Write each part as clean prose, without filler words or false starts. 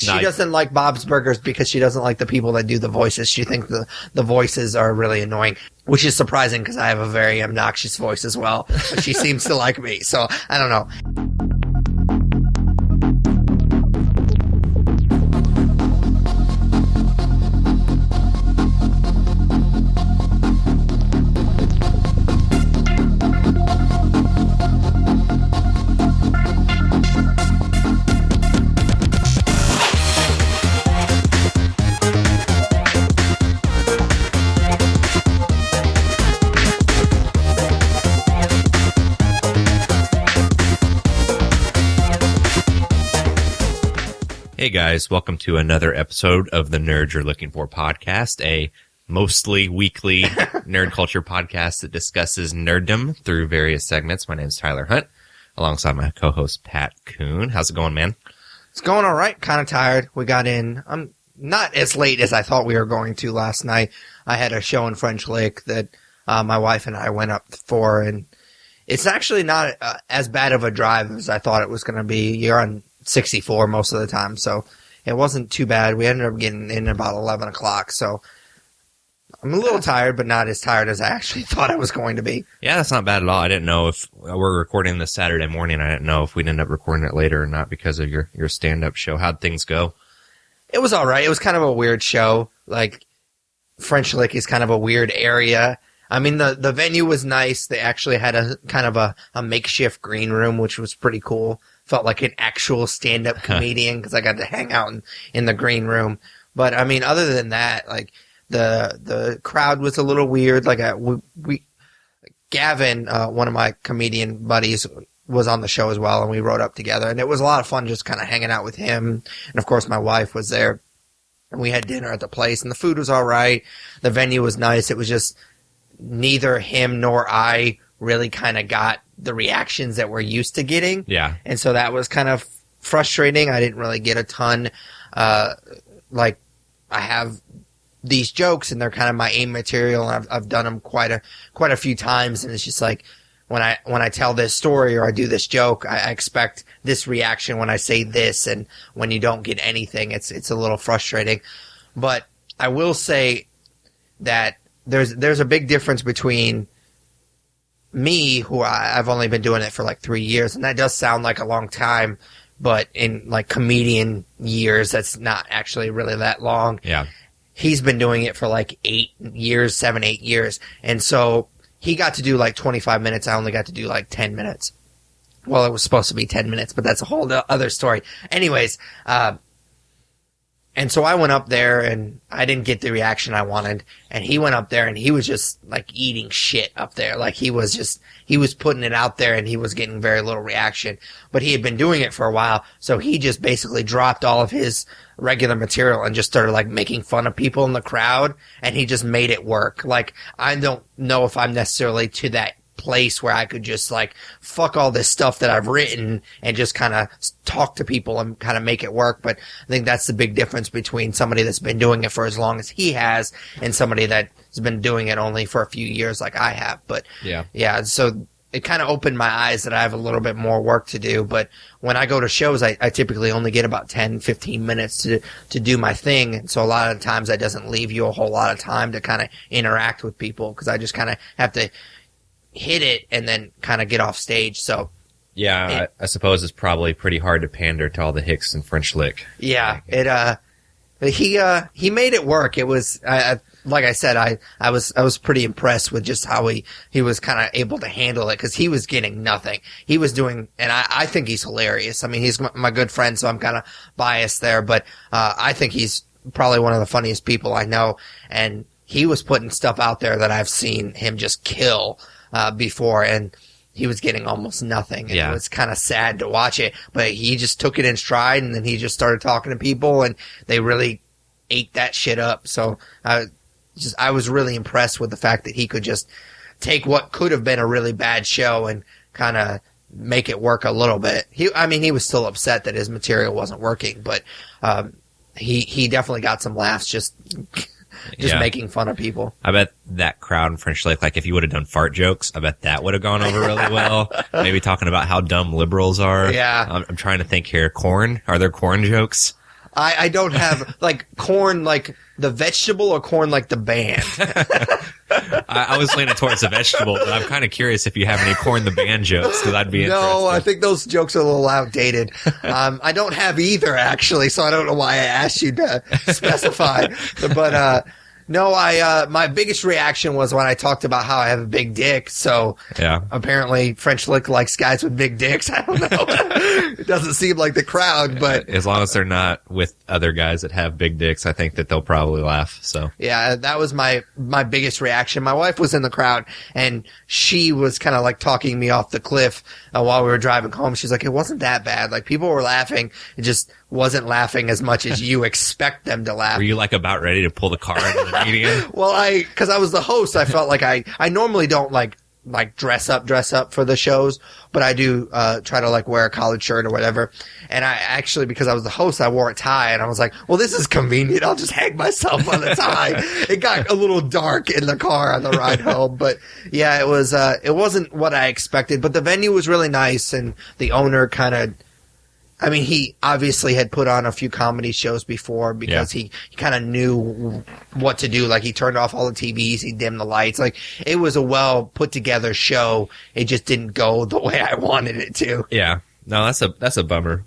She doesn't like Bob's Burgers because she doesn't like the people that do the voices. She thinks the voices are really annoying, which is surprising because I have a very obnoxious voice as well. But she seems to like me, so I don't know. Hey guys, welcome to another episode of the Nerd You're Looking For podcast, a mostly weekly nerd culture podcast that discusses nerddom through various segments. My name is Tyler Hunt, alongside my co-host Pat Kuhn. How's it going, man? It's going all right. Kind of tired. We got in. I'm not as late as I thought we were going to last night. I had a show in French Lake that my wife and I went up for, and it's actually not as bad of a drive as I thought it was going to be. You're on 64 most of the time, so it wasn't too bad. We ended up getting in about 11 o'clock, so I'm a little tired, but not as tired as I actually thought I was going to be. Yeah, that's not bad at all. I didn't know if we're recording this Saturday morning. I didn't know if we'd end up recording it later or not because of your stand-up show. How'd things go? It was all right. It was kind of a weird show. Like, French Lick is kind of a weird area. I mean, the venue was nice. They actually had a kind of a makeshift green room, which was pretty cool. Felt like an actual stand-up comedian because I got to hang out in the green room. But I mean, other than that, like the crowd was a little weird. Like Gavin, one of my comedian buddies, was on the show as well, and we rode up together, and it was a lot of fun just kind of hanging out with him. And of course, my wife was there, and we had dinner at the place, and the food was all right. The venue was nice. It was just neither him nor I really kind of got the reactions that we're used to getting. Yeah. And so that was kind of frustrating. I didn't really get a ton. Like, I have these jokes and they're kind of my aim material, and I've done them quite a few times, and it's just like when I tell this story or I do this joke, I expect this reaction when I say this, and when you don't get anything, it's a little frustrating. But I will say that there's a big difference between me, who I've only been doing it for like 3 years, and that does sound like a long time, but in like comedian years, that's not actually really that long. Yeah. He's been doing it for like 8 years, and so he got to do like 25 minutes. I only got to do like 10 minutes. Well, it was supposed to be 10 minutes, but that's a whole other story. Anyways, and so I went up there, and I didn't get the reaction I wanted. And he went up there, and he was just like eating shit up there. Like he was putting it out there, and he was getting very little reaction. But he had been doing it for a while, so he just basically dropped all of his regular material and just started like making fun of people in the crowd. And he just made it work. Like, I don't know if I'm necessarily to that place where I could just like fuck all this stuff that I've written and just kind of talk to people and kind of make it work. But I think that's the big difference between somebody that's been doing it for as long as he has and somebody that's been doing it only for a few years like I have. But yeah, so it kind of opened my eyes that I have a little bit more work to do. But when I go to shows, I typically only get about 10, 15 minutes to do my thing. And so a lot of times that doesn't leave you a whole lot of time to kind of interact with people, because I just kind of have to hit it and then kind of get off stage. So yeah, I suppose it's probably pretty hard to pander to all the hicks in French Lick. Yeah, he made it work. It was like I said, I was pretty impressed with just how he was kind of able to handle it, because he was getting nothing. He was doing, and I think he's hilarious. I mean, he's my good friend, so I'm kind of biased there, but I think he's probably one of the funniest people I know, and he was putting stuff out there that I've seen him just kill before, and he was getting almost nothing. And it was kind of sad to watch it, but he just took it in stride, and then he just started talking to people, and they really ate that shit up. So I was really impressed with the fact that he could just take what could have been a really bad show and kind of make it work a little bit. He was still upset that his material wasn't working, but he definitely got some laughs just making fun of people. I bet that crowd in French Lick, like if you would have done fart jokes, I bet that would have gone over really well. Maybe talking about how dumb liberals are. Yeah. I'm trying to think here. Korn? Are there Korn jokes? I don't have, like, corn like the vegetable or corn like the band. I was leaning towards the vegetable, but I'm kind of curious if you have any Korn the Band jokes, because I'd be interested. No, I think those jokes are a little outdated. I don't have either, actually, so I don't know why I asked you to specify. But no, my biggest reaction was when I talked about how I have a big dick. So yeah, apparently French Lick likes guys with big dicks. I don't know. It doesn't seem like the crowd, but as long as they're not with other guys that have big dicks, I think that they'll probably laugh. So yeah, that was my biggest reaction. My wife was in the crowd and she was kind of like talking me off the cliff while we were driving home. She's like, it wasn't that bad. Like, people were laughing. It just wasn't laughing as much as you expect them to laugh. Were you like about ready to pull the car into the median? Well, because I was the host, I felt like I normally don't like dress up for the shows, but I do try to like wear a collared shirt or whatever. And I actually, because I was the host, I wore a tie, and I was like, well, this is convenient. I'll just hang myself on the tie. It got a little dark in the car on the ride home, but yeah, it wasn't what I expected, but the venue was really nice, and the owner kind of, I mean, he obviously had put on a few comedy shows before because he kind of knew what to do. Like, he turned off all the TVs, he dimmed the lights. Like, it was a well put together show. It just didn't go the way I wanted it to. Yeah. No, that's a bummer.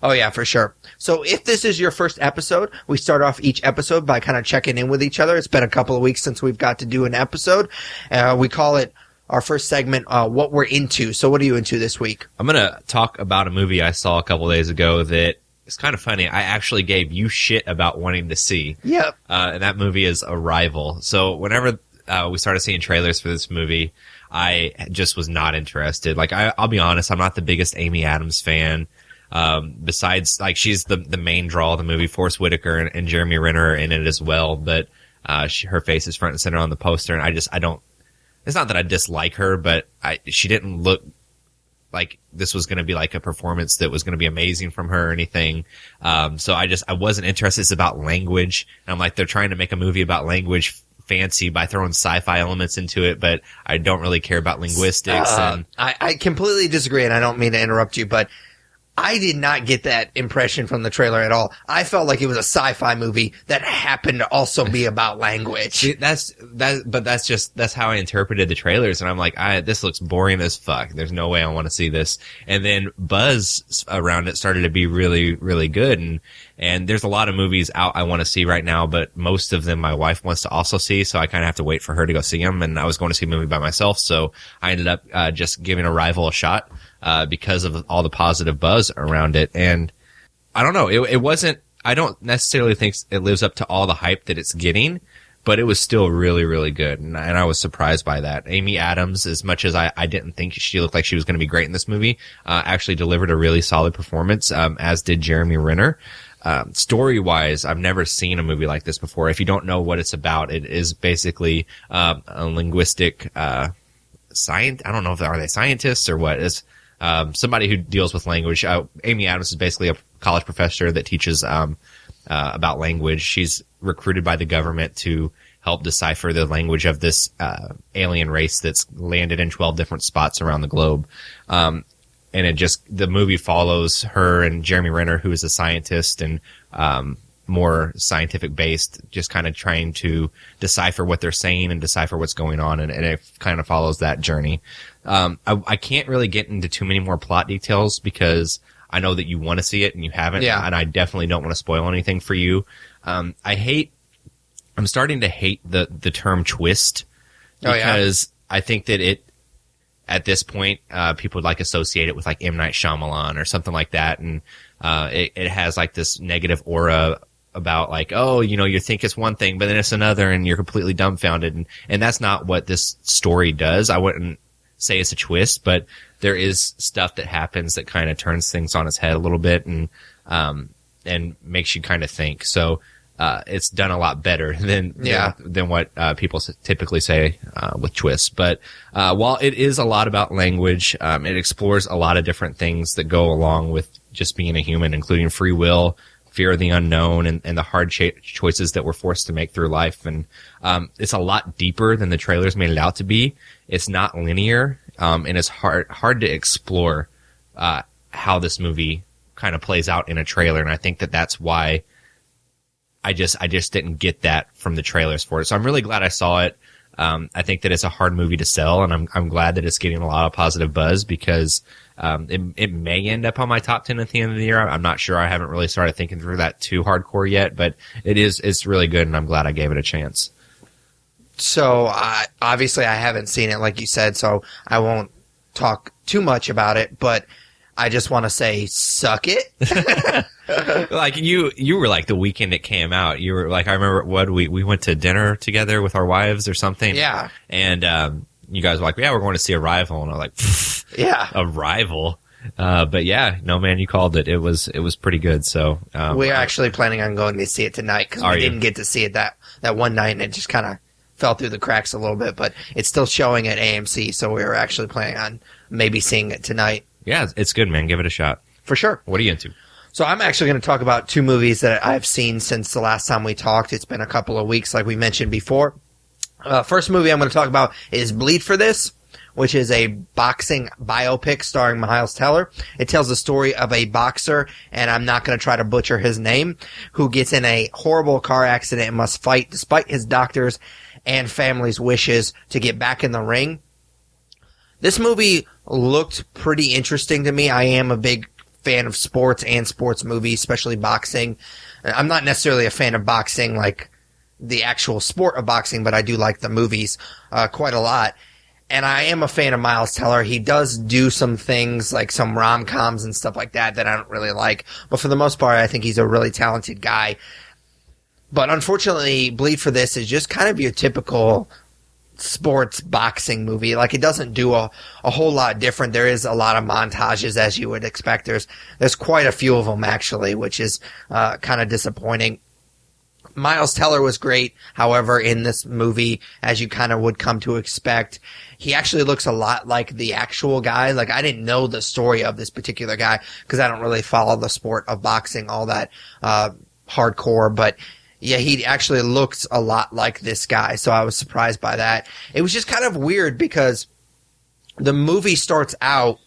Oh yeah, for sure. So if this is your first episode, we start off each episode by kind of checking in with each other. It's been a couple of weeks since we've got to do an episode. We call it our first segment, what we're into. So what are you into this week? I'm going to talk about a movie I saw a couple days ago that is kind of funny. I actually gave you shit about wanting to see. Yep. And that movie is Arrival. So whenever we started seeing trailers for this movie, I just was not interested. Like, I'll be honest, I'm not the biggest Amy Adams fan. Besides, like, she's the main draw of the movie. Forrest Whitaker and Jeremy Renner are in it as well, but her face is front and center on the poster, and I don't. It's not that I dislike her, but she didn't look like this was going to be like a performance that was going to be amazing from her or anything. So I wasn't interested. It's about language. And I'm like, they're trying to make a movie about language fancy by throwing sci-fi elements into it, but I don't really care about linguistics. I completely disagree, and I don't mean to interrupt you, but I did not get that impression from the trailer at all. I felt like it was a sci-fi movie that happened to also be about language. See, that's how I interpreted the trailers, and I'm like, this looks boring as fuck. There's no way I want to see this. And then buzz around it started to be really, really good, and there's a lot of movies out I want to see right now, but most of them my wife wants to also see, so I kind of have to wait for her to go see them, and I was going to see a movie by myself, so I ended up just giving Arrival a shot. Because of all the positive buzz around it. And I don't know, it wasn't, I don't necessarily think it lives up to all the hype that it's getting, but it was still really, really good. And I was surprised by that. Amy Adams, as much as I didn't think she looked like she was going to be great in this movie, actually delivered a really solid performance, as did Jeremy Renner. Story-wise, I've never seen a movie like this before. If you don't know what it's about, it is basically a linguistic science. I don't know if are they scientists or what. It's somebody who deals with language. Amy Adams is basically a college professor that teaches about language. She's recruited by the government to help decipher the language of this alien race that's landed in 12 different spots around the globe. And the movie follows her and Jeremy Renner, who is a scientist and more scientific based, just kind of trying to decipher what they're saying and decipher what's going on, and it kind of follows that journey. I can't really get into too many more plot details because I know that you want to see it and you haven't, and I definitely don't want to spoil anything for you. I'm starting to hate the term twist because I think that at this point, people would like associate it with like M. Night Shyamalan or something like that, and it has like this negative aura about like, oh, you think it's one thing, but then it's another, and you're completely dumbfounded, and that's not what this story does. I wouldn't say it's a twist, but there is stuff that happens that kind of turns things on its head a little bit and makes you kind of think. So it's done a lot better than what people typically say with twists. But while it is a lot about language, it explores a lot of different things that go along with just being a human, including free will, fear of the unknown, and the hard choices that we're forced to make through life. And it's a lot deeper than the trailers made it out to be. It's not linear, and it's hard to explore how this movie kind of plays out in a trailer. And I think that that's why I just didn't get that from the trailers for it. So I'm really glad I saw it. I think that it's a hard movie to sell, and I'm glad that it's getting a lot of positive buzz because it may end up on my top 10 at the end of the year. I'm not sure. I haven't really started thinking through that too hardcore yet, but it's really good, and I'm glad I gave it a chance. So obviously I haven't seen it, like you said, so I won't talk too much about it, but I just want to say, suck it. Like you were like the weekend it came out. You were like, I remember we went to dinner together with our wives or something. Yeah. And you guys were like, yeah, we're going to see Arrival, and I'm like, yeah, Arrival. But yeah, no man, you called it. It was pretty good. So we're actually planning on going to see it tonight because we didn't get to see it that one night, and it just kind of fell through the cracks a little bit. But it's still showing at AMC, so we were actually planning on maybe seeing it tonight. Yeah, it's good, man. Give it a shot. For sure. What are you into? So I'm actually going to talk about two movies that I've seen since the last time we talked. It's been a couple of weeks, like we mentioned before. First movie I'm going to talk about is Bleed for This, which is a boxing biopic starring Miles Teller. It tells the story of a boxer, and I'm not going to try to butcher his name, who gets in a horrible car accident and must fight despite his doctors and family's wishes to get back in the ring. This movie looked pretty interesting to me. I am a big fan of sports and sports movies, especially boxing. I'm not necessarily a fan of boxing, like the actual sport of boxing, but I do like the movies quite a lot. And I am a fan of Miles Teller. He does do some things, like some rom-coms and stuff like that I don't really like. But for the most part, I think he's a really talented guy. But unfortunately, Bleed for This is just kind of your typical sports boxing movie. Like, it doesn't do a whole lot different. There is a lot of montages, as you would expect. There's quite a few of them, actually, which is kind of disappointing. Miles Teller was great. However, in this movie, as you kind of would come to expect, he actually looks a lot like the actual guy. Like, I didn't know the story of this particular guy because I don't really follow the sport of boxing all that hardcore, but yeah, he actually looks a lot like this guy, so I was surprised by that. It was just kind of weird because the movie starts out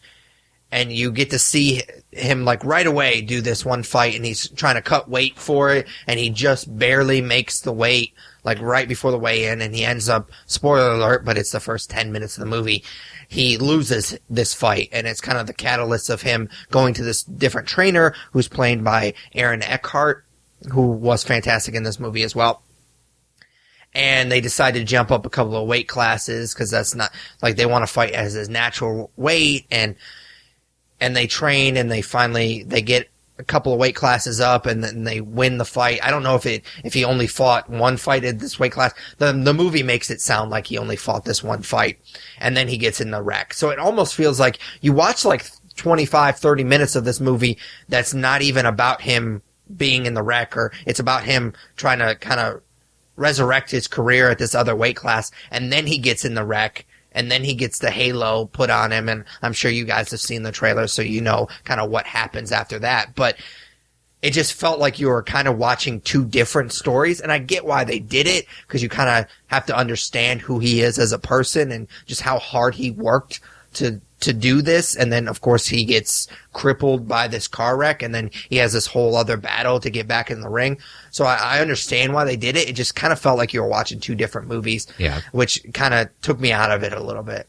and you get to see him like right away do this one fight, and he's trying to cut weight for it, and he just barely makes the weight like right before the weigh-in, and he ends up, spoiler alert, but it's the first 10 minutes of the movie, he loses this fight, and it's kind of the catalyst of him going to this different trainer who's played by Aaron Eckhart, who was fantastic in this movie as well. And they decide to jump up a couple of weight classes because that's not, like, they want to fight as his natural weight, and they train, and they get a couple of weight classes up, and then they win the fight. I don't know if he only fought one fight at this weight class. The movie makes it sound like he only fought this one fight, and then he gets in the wreck. So it almost feels like you watch like 25, 30 minutes of this movie that's not even about him being in the wreck, or it's about him trying to kind of resurrect his career at this other weight class, and then he gets in the wreck, and then he gets the halo put on him, and I'm sure you guys have seen the trailer, so you know kind of what happens after that, but it just felt like you were kind of watching two different stories, and I get why they did it, because you kind of have to understand who he is as a person, and just how hard he worked to do this, and then of course he gets crippled by this car wreck, and then he has this whole other battle to get back in the ring. So I understand why they did it. It just kind of felt like you were watching two different movies, which kind of took me out of it a little bit.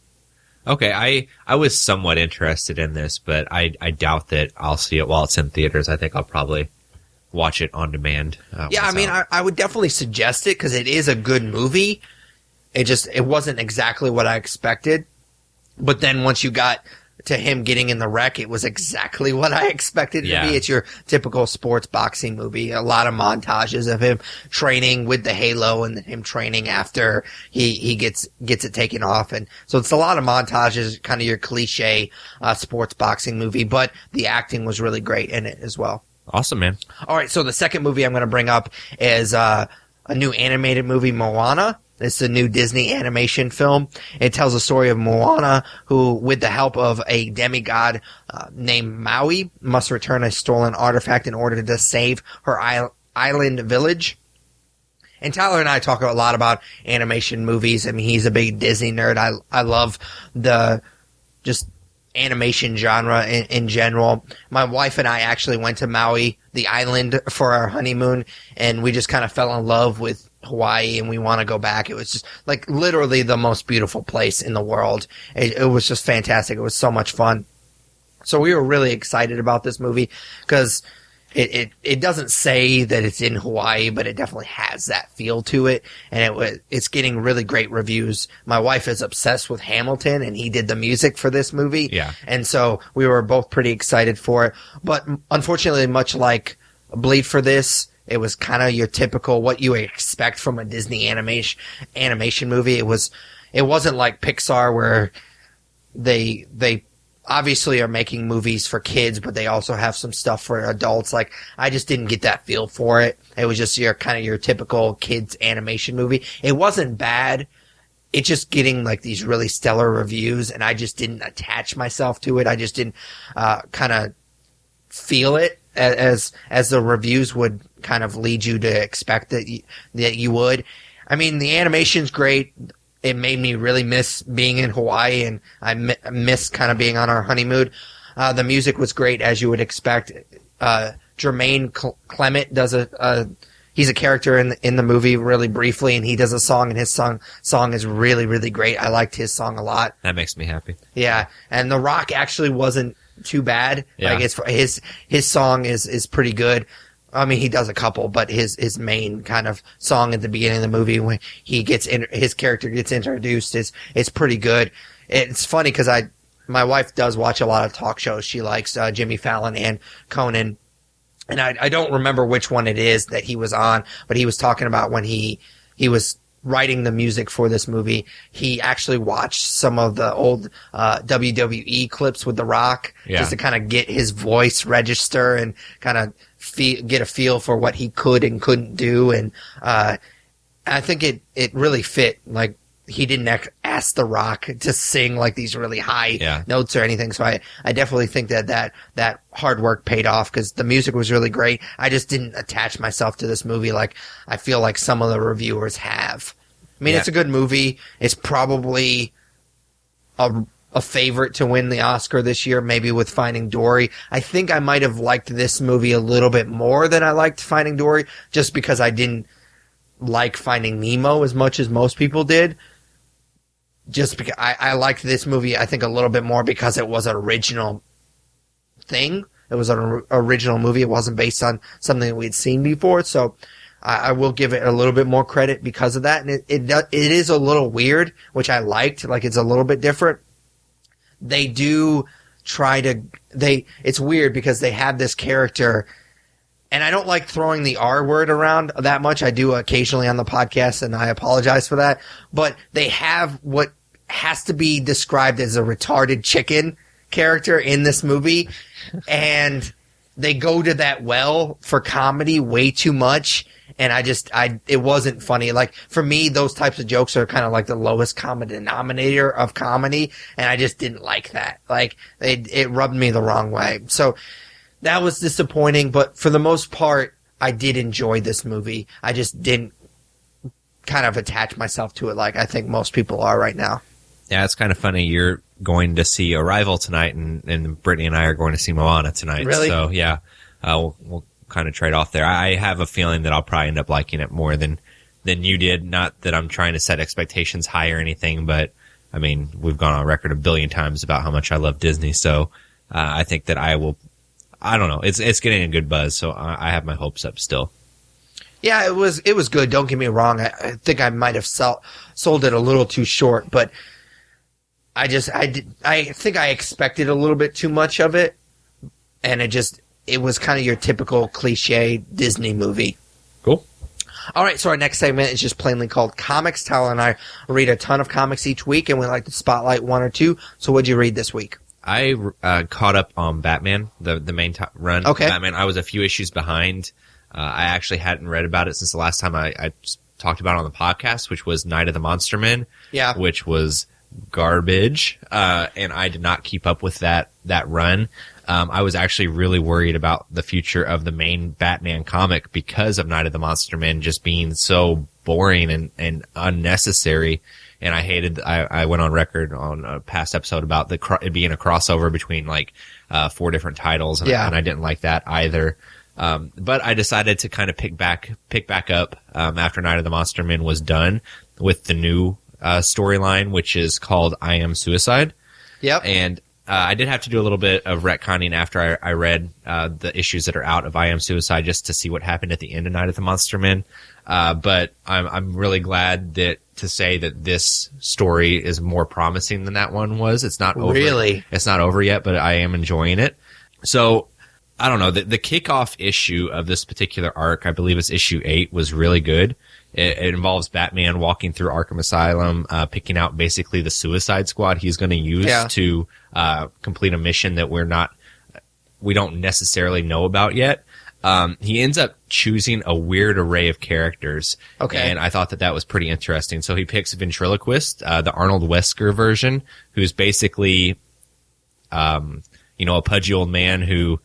Okay, I was somewhat interested in this, but I doubt that I'll see it while it's in theaters. I think I'll probably watch it on demand. Yeah, I mean, I would definitely suggest it because it is a good movie. It wasn't exactly what I expected. But then once you got to him getting in the wreck, it was exactly what I expected it to be. It's your typical sports boxing movie. A lot of montages of him training with the halo, and then him training after he gets it taken off. And so it's a lot of montages, kind of your cliche sports boxing movie, but the acting was really great in it as well. Awesome, man. All right, so the second movie I'm going to bring up is a new animated movie, Moana. It's a new Disney animation film. It tells the story of Moana, who, with the help of a demigod named Maui, must return a stolen artifact in order to save her island village. And Tyler and I talk a lot about animation movies. I mean, he's a big Disney nerd. I love the just animation genre in general. My wife and I actually went to Maui, the island, for our honeymoon, and we just kind of fell in love with Hawaii, and we want to go back. It was just like literally the most beautiful place in the world. It was just fantastic. It was so much fun. So we were really excited about this movie because it doesn't say that it's in Hawaii, but it definitely has that feel to it, and it's getting really great reviews. My wife is obsessed with Hamilton, and he did the music for this movie. Yeah. And so we were both pretty excited for it. But unfortunately, much like Bleed for This, it was kind of your typical what you expect from a Disney animation movie. It wasn't like Pixar where they obviously are making movies for kids, but they also have some stuff for adults. Like, I just didn't get that feel for it. It was just your typical kids animation movie. It wasn't bad. It's just getting like these really stellar reviews, and I just didn't attach myself to it. I just didn't kind of feel it as the reviews would kind of lead you to expect that you would. I mean, the animation's great. It made me really miss being in Hawaii, and I miss kind of being on our honeymoon. The music was great, as you would expect. Jermaine Clement does he's a character in the movie really briefly, and he does a song, and his song is really, really great. I liked his song a lot. That makes me happy. Yeah, and The Rock actually wasn't too bad. Yeah. Like, his song is pretty good. I mean, he does a couple, but his main kind of song at the beginning of the movie when his character gets introduced is pretty good. It's funny because my wife does watch a lot of talk shows. She likes Jimmy Fallon and Conan, and I don't remember which one it is that he was on, but he was talking about when he was writing the music for this movie, he actually watched some of the old WWE clips with The Rock, just to kind of get his voice register and kind of get a feel for what he could and couldn't do. And I think it really fit. Like, he didn't ask The Rock to sing like these really high notes or anything. So I definitely think that hard work paid off because the music was really great. I just didn't attach myself to this movie like I feel like some of the reviewers have. I mean, it's a good movie. It's probably a favorite to win the Oscar this year, maybe with Finding Dory. I think I might have liked this movie a little bit more than I liked Finding Dory, just because I didn't like Finding Nemo as much as most people did. Just because I liked this movie, I think, a little bit more because it was an original thing. It was an original movie. It wasn't based on something that we'd seen before. So I will give it a little bit more credit because of that. And it is a little weird, which I liked. Like, it's a little bit different. They do it's weird because they have this character, and I don't like throwing the R word around that much. I do occasionally on the podcast, and I apologize for that. But they have what has to be described as a retarded chicken character in this movie, and they go to that well for comedy way too much. And it wasn't funny. Like, for me, those types of jokes are kind of like the lowest common denominator of comedy, and I just didn't like that. Like, it rubbed me the wrong way. So that was disappointing, but for the most part, I did enjoy this movie. I just didn't kind of attach myself to it like I think most people are right now. Yeah, it's kind of funny. You're going to see Arrival tonight, and Brittany and I are going to see Moana tonight. Really? So, yeah, we'll kind of trade off there. I have a feeling that I'll probably end up liking it more than you did. Not that I'm trying to set expectations high or anything, but I mean, we've gone on record a billion times about how much I love Disney. So I think that I don't know. It's getting a good buzz. So I have my hopes up still. Yeah, it was good. Don't get me wrong. I think I might have sold it a little too short, but I think I expected a little bit too much of it, and it was kind of your typical cliche Disney movie. Cool. All right, so our next segment is just plainly called Comics. Tyler and I read a ton of comics each week, and we like to spotlight one or two. So what'd you read this week? I caught up on Batman, the main run. Okay. Batman. I was a few issues behind. I actually hadn't read about it since the last time I talked about it on the podcast, which was Night of the Monster Men. Yeah. Which was garbage, and I did not keep up with that run. I was actually really worried about the future of the main Batman comic because of Night of the Monster Men just being so boring and unnecessary and I went on record on a past episode about it being a crossover between like 4 different titles, and I didn't like that either. But I decided to kind of pick back up after Night of the Monster Men was done with the new storyline, which is called I Am Suicide. Yep. And I did have to do a little bit of retconning after I read the issues that are out of I Am Suicide just to see what happened at the end of Night of the Monster Men. But I'm really glad to say that this story is more promising than that one was. It's not over. Really? It's not over yet, but I am enjoying it. So I don't know. The kickoff issue of this particular arc, I believe it's issue 8, was really good. It involves Batman walking through Arkham Asylum, picking out basically the Suicide Squad he's going to use to complete a mission that we don't necessarily know about yet. He ends up choosing a weird array of characters. Okay. And I thought that was pretty interesting. So he picks Ventriloquist, the Arnold Wesker version, who's basically, a pudgy old man who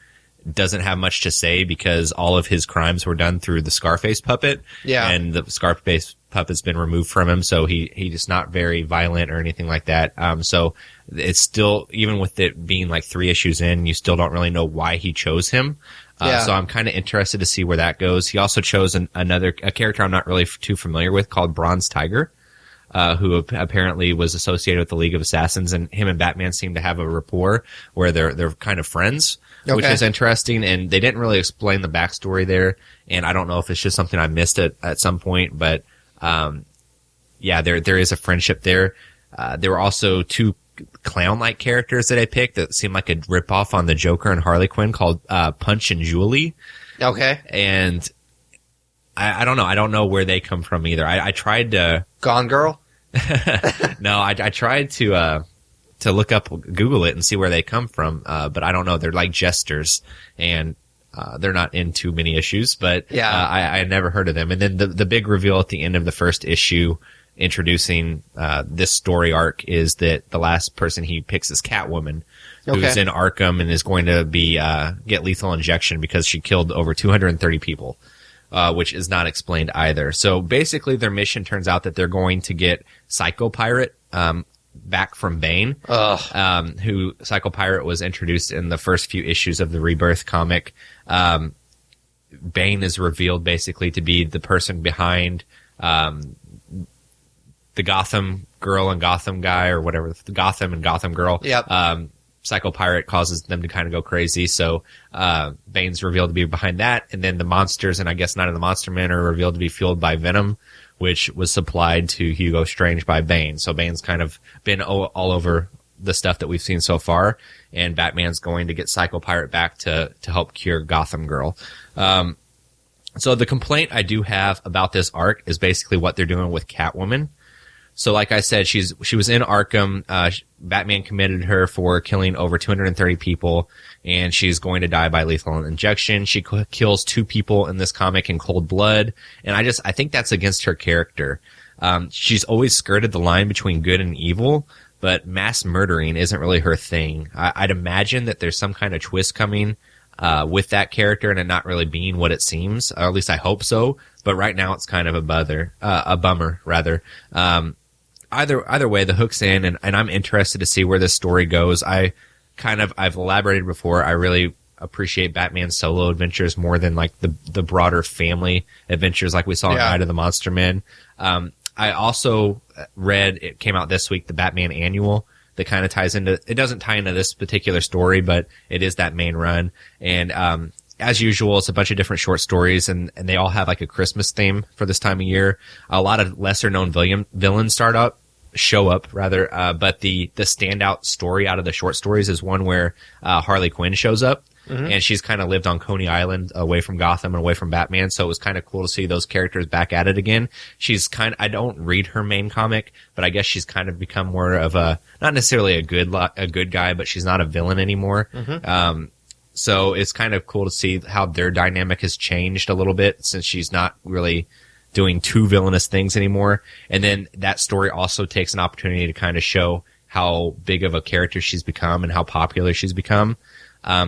doesn't have much to say because all of his crimes were done through the Scarface puppet. Yeah. And the Scarface puppet's been removed from him, so he's not very violent or anything like that. So it's still, even with it being like 3 issues in, you still don't really know why he chose him. So I'm kind of interested to see where that goes. He also chose a character I'm not really too familiar with called Bronze Tiger, who apparently was associated with the League of Assassins, and him and Batman seem to have a rapport where they're kind of friends, which is interesting. And they didn't really explain the backstory there, and I don't know if it's just something I missed at some point, but there is a friendship there. There were also 2 clown-like characters that I picked that seemed like a ripoff on the Joker and Harley Quinn called Punch and Julie. Okay. And I don't know. I don't know where they come from either. I tried to... Gone Girl? No, I tried to look up, Google it and see where they come from, but I don't know. They're like jesters, and they're not in too many issues, but I had never heard of them. And then the big reveal at the end of the first issue introducing this story arc is that the last person he picks is Catwoman, who's in Arkham and is going to be get lethal injection because she killed over 230 people. Which is not explained either. So basically their mission turns out that they're going to get Psycho Pirate back from Bane, who Psycho Pirate was introduced in the first few issues of the Rebirth comic. Bane is revealed basically to be the person behind the Gotham Girl and Gotham Guy, or whatever, the Gotham and Gotham Girl. Yep. Psycho Pirate causes them to kind of go crazy, so Bane's revealed to be behind that, and then the monsters, and I guess Night of the Monster Men, are revealed to be fueled by Venom, which was supplied to Hugo Strange by Bane. So Bane's kind of been all over the stuff that we've seen so far, and Batman's going to get Psycho Pirate back to help cure Gotham Girl. So the complaint I do have about this arc is basically what they're doing with Catwoman. So like I said, she was in Arkham. Batman committed her for killing over 230 people, and she's going to die by lethal injection. She kills 2 people in this comic in cold blood, and I think that's against her character. She's always skirted the line between good and evil, but mass murdering isn't really her thing. I'd imagine that there's some kind of twist coming with that character, and it not really being what it seems, or at least I hope so. But right now it's kind of a bummer rather. Either way, the hook's in, and I'm interested to see where this story goes. I've elaborated before, I really appreciate Batman's solo adventures more than like the broader family adventures like we saw in Night of the Monster Men. I also read, it came out this week, the Batman Annual that kind of ties into, it doesn't tie into this particular story, but it is that main run. And as usual, it's a bunch of different short stories, and they all have like a Christmas theme for this time of year. A lot of lesser known villains show up, but the standout story out of the short stories is one where Harley Quinn shows up. Mm-hmm. And she's kind of lived on Coney Island, away from Gotham and away from Batman. So it was kind of cool to see those characters back at it again. I don't read her main comic, but I guess she's kind of become more of not necessarily a good guy, but she's not a villain anymore. Mm-hmm. So it's kind of cool to see how their dynamic has changed a little bit since she's not really doing 2 villainous things anymore. And then that story also takes an opportunity to kind of show how big of a character she's become and how popular she's become.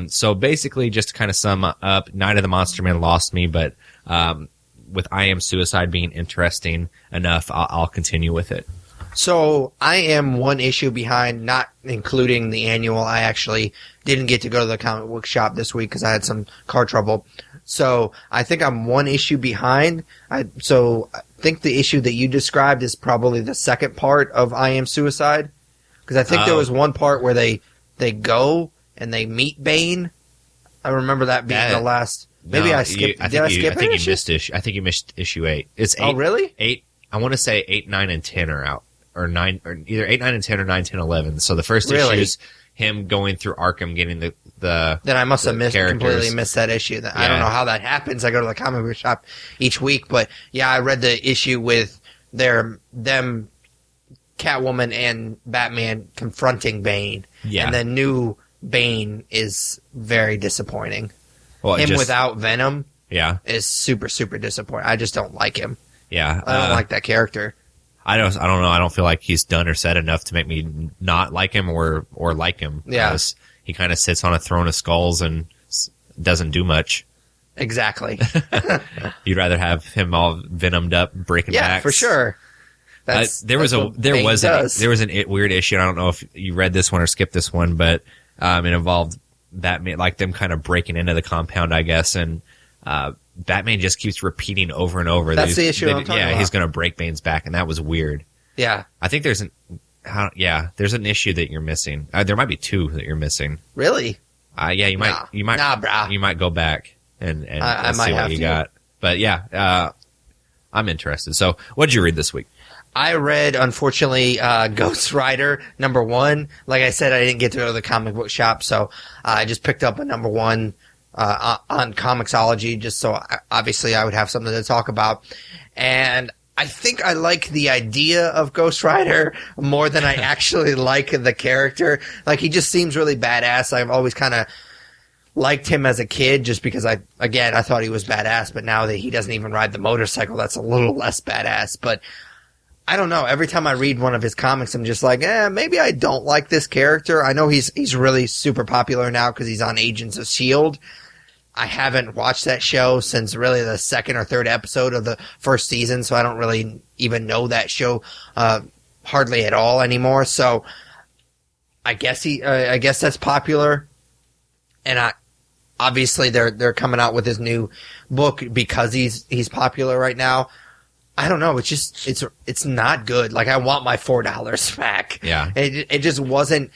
So basically, just to kind of sum up, Night of the Monster Men lost me, but with I Am Suicide being interesting enough, I'll continue with it. So I am one issue behind, not including the annual. I actually didn't get to go to the comic book shop this week because I had some car trouble. So I think I'm one issue behind. So I think the issue that you described is probably the second part of I Am Suicide. Because I think there was one part where they go and they meet Bane. I remember that being the last. Maybe I skipped. Did I skip it? I think you missed issue 8. It's 8. Oh, really? 8. I want to say 8, 9, and 10 are out, or 9, or either 8, 9, and 10, or 9, 10, 11. So the first issue is him going through Arkham, getting the. Then I must have completely missed that issue. I don't know how that happens. I go to the comic book shop each week, but yeah, I read the issue with them, Catwoman and Batman confronting Bane, and the new Bane is very disappointing. Well, without Venom, is super, super disappointing. I just don't like him. Yeah, I don't like that character. I don't know. I don't feel like he's done or said enough to make me not like him or like him. Yeah, he kind of sits on a throne of skulls and doesn't do much. Exactly. You'd rather have him all venomed up, breaking backs. Yeah, for sure. There was an weird issue. I don't know if you read this one or skipped this one, but it involved Batman, like them kind of breaking into the compound, I guess, and Batman just keeps repeating over and over. That's the issue I'm talking about. He's going to break Bane's back, and that was weird. Yeah, I think there's an issue that you're missing. There might be 2 that you're missing. Really? You might go back and I see what you got. But yeah, I'm interested. So, what did you read this week? I read, unfortunately, Ghost Rider #1. Like I said, I didn't get to go to the comic book shop, so I just picked up a #1 on Comixology, just so obviously I would have something to talk about. And I think I like the idea of Ghost Rider more than I actually like the character. Like, he just seems really badass. I've always kind of liked him as a kid just because I thought he was badass, but now that he doesn't even ride the motorcycle, that's a little less badass. But I don't know. Every time I read one of his comics, I'm just like, maybe I don't like this character. I know he's really super popular now because he's on Agents of S.H.I.E.L.D. I haven't watched that show since really the second or third episode of the first season, so I don't really even know that show hardly at all anymore. So I guess that's popular, and obviously they're coming out with his new book because he's popular right now. I don't know. It's not good. Like, I want my $4 back. Yeah. It just wasn't.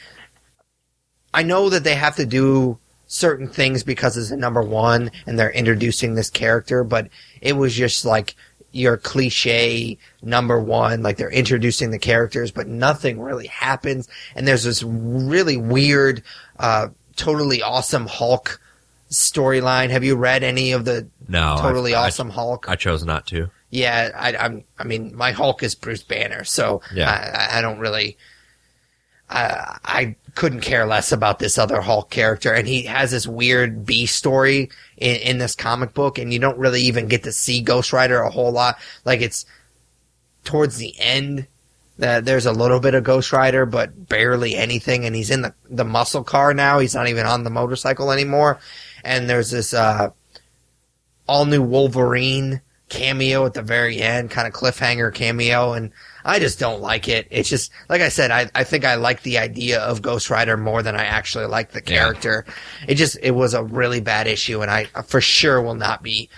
I know that they have to do certain things because it's a #1 and they're introducing this character, but it was just like your cliche #1. Like, they're introducing the characters, but nothing really happens. And there's this really weird, totally awesome Hulk storyline. Have you read any of the Totally Awesome Hulk? I chose not to. Yeah, I mean, my Hulk is Bruce Banner, so I don't really. I couldn't care less about this other Hulk character, and he has this weird B story in this comic book, and you don't really even get to see Ghost Rider a whole lot. Like, it's towards the end that there's a little bit of Ghost Rider, but barely anything, and he's in the muscle car now. He's not even on the motorcycle anymore, and there's this all new Wolverine cameo at the very end, kind of cliffhanger cameo, and I just don't like it. It's just, like I said, I think I like the idea of Ghost Rider more than I actually like the character. Yeah. It was a really bad issue, and I for sure will not be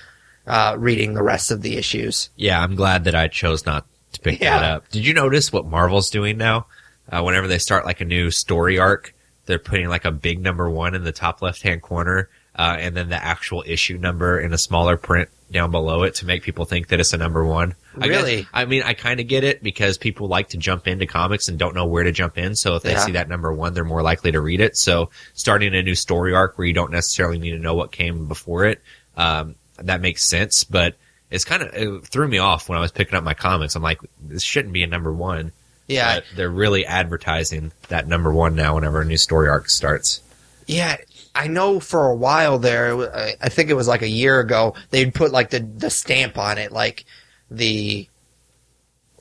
reading the rest of the issues. Yeah, I'm glad that I chose not to pick that up. Did you notice what Marvel's doing now? Whenever they start like a new story arc, they're putting like a big #1 in the top left-hand corner, and then the actual issue number in a smaller print down below it to make people think that it's a #1. Really? I mean, I kind of get it because people like to jump into comics and don't know where to jump in. So if they see that #1, they're more likely to read it. So starting a new story arc where you don't necessarily need to know what came before it, that makes sense. But it threw me off when I was picking up my comics. I'm like, this shouldn't be a #1. Yeah. But they're really advertising that #1 now whenever a new story arc starts. Yeah. I know for a while there, I think it was like a year ago, they'd put like the stamp on it, like the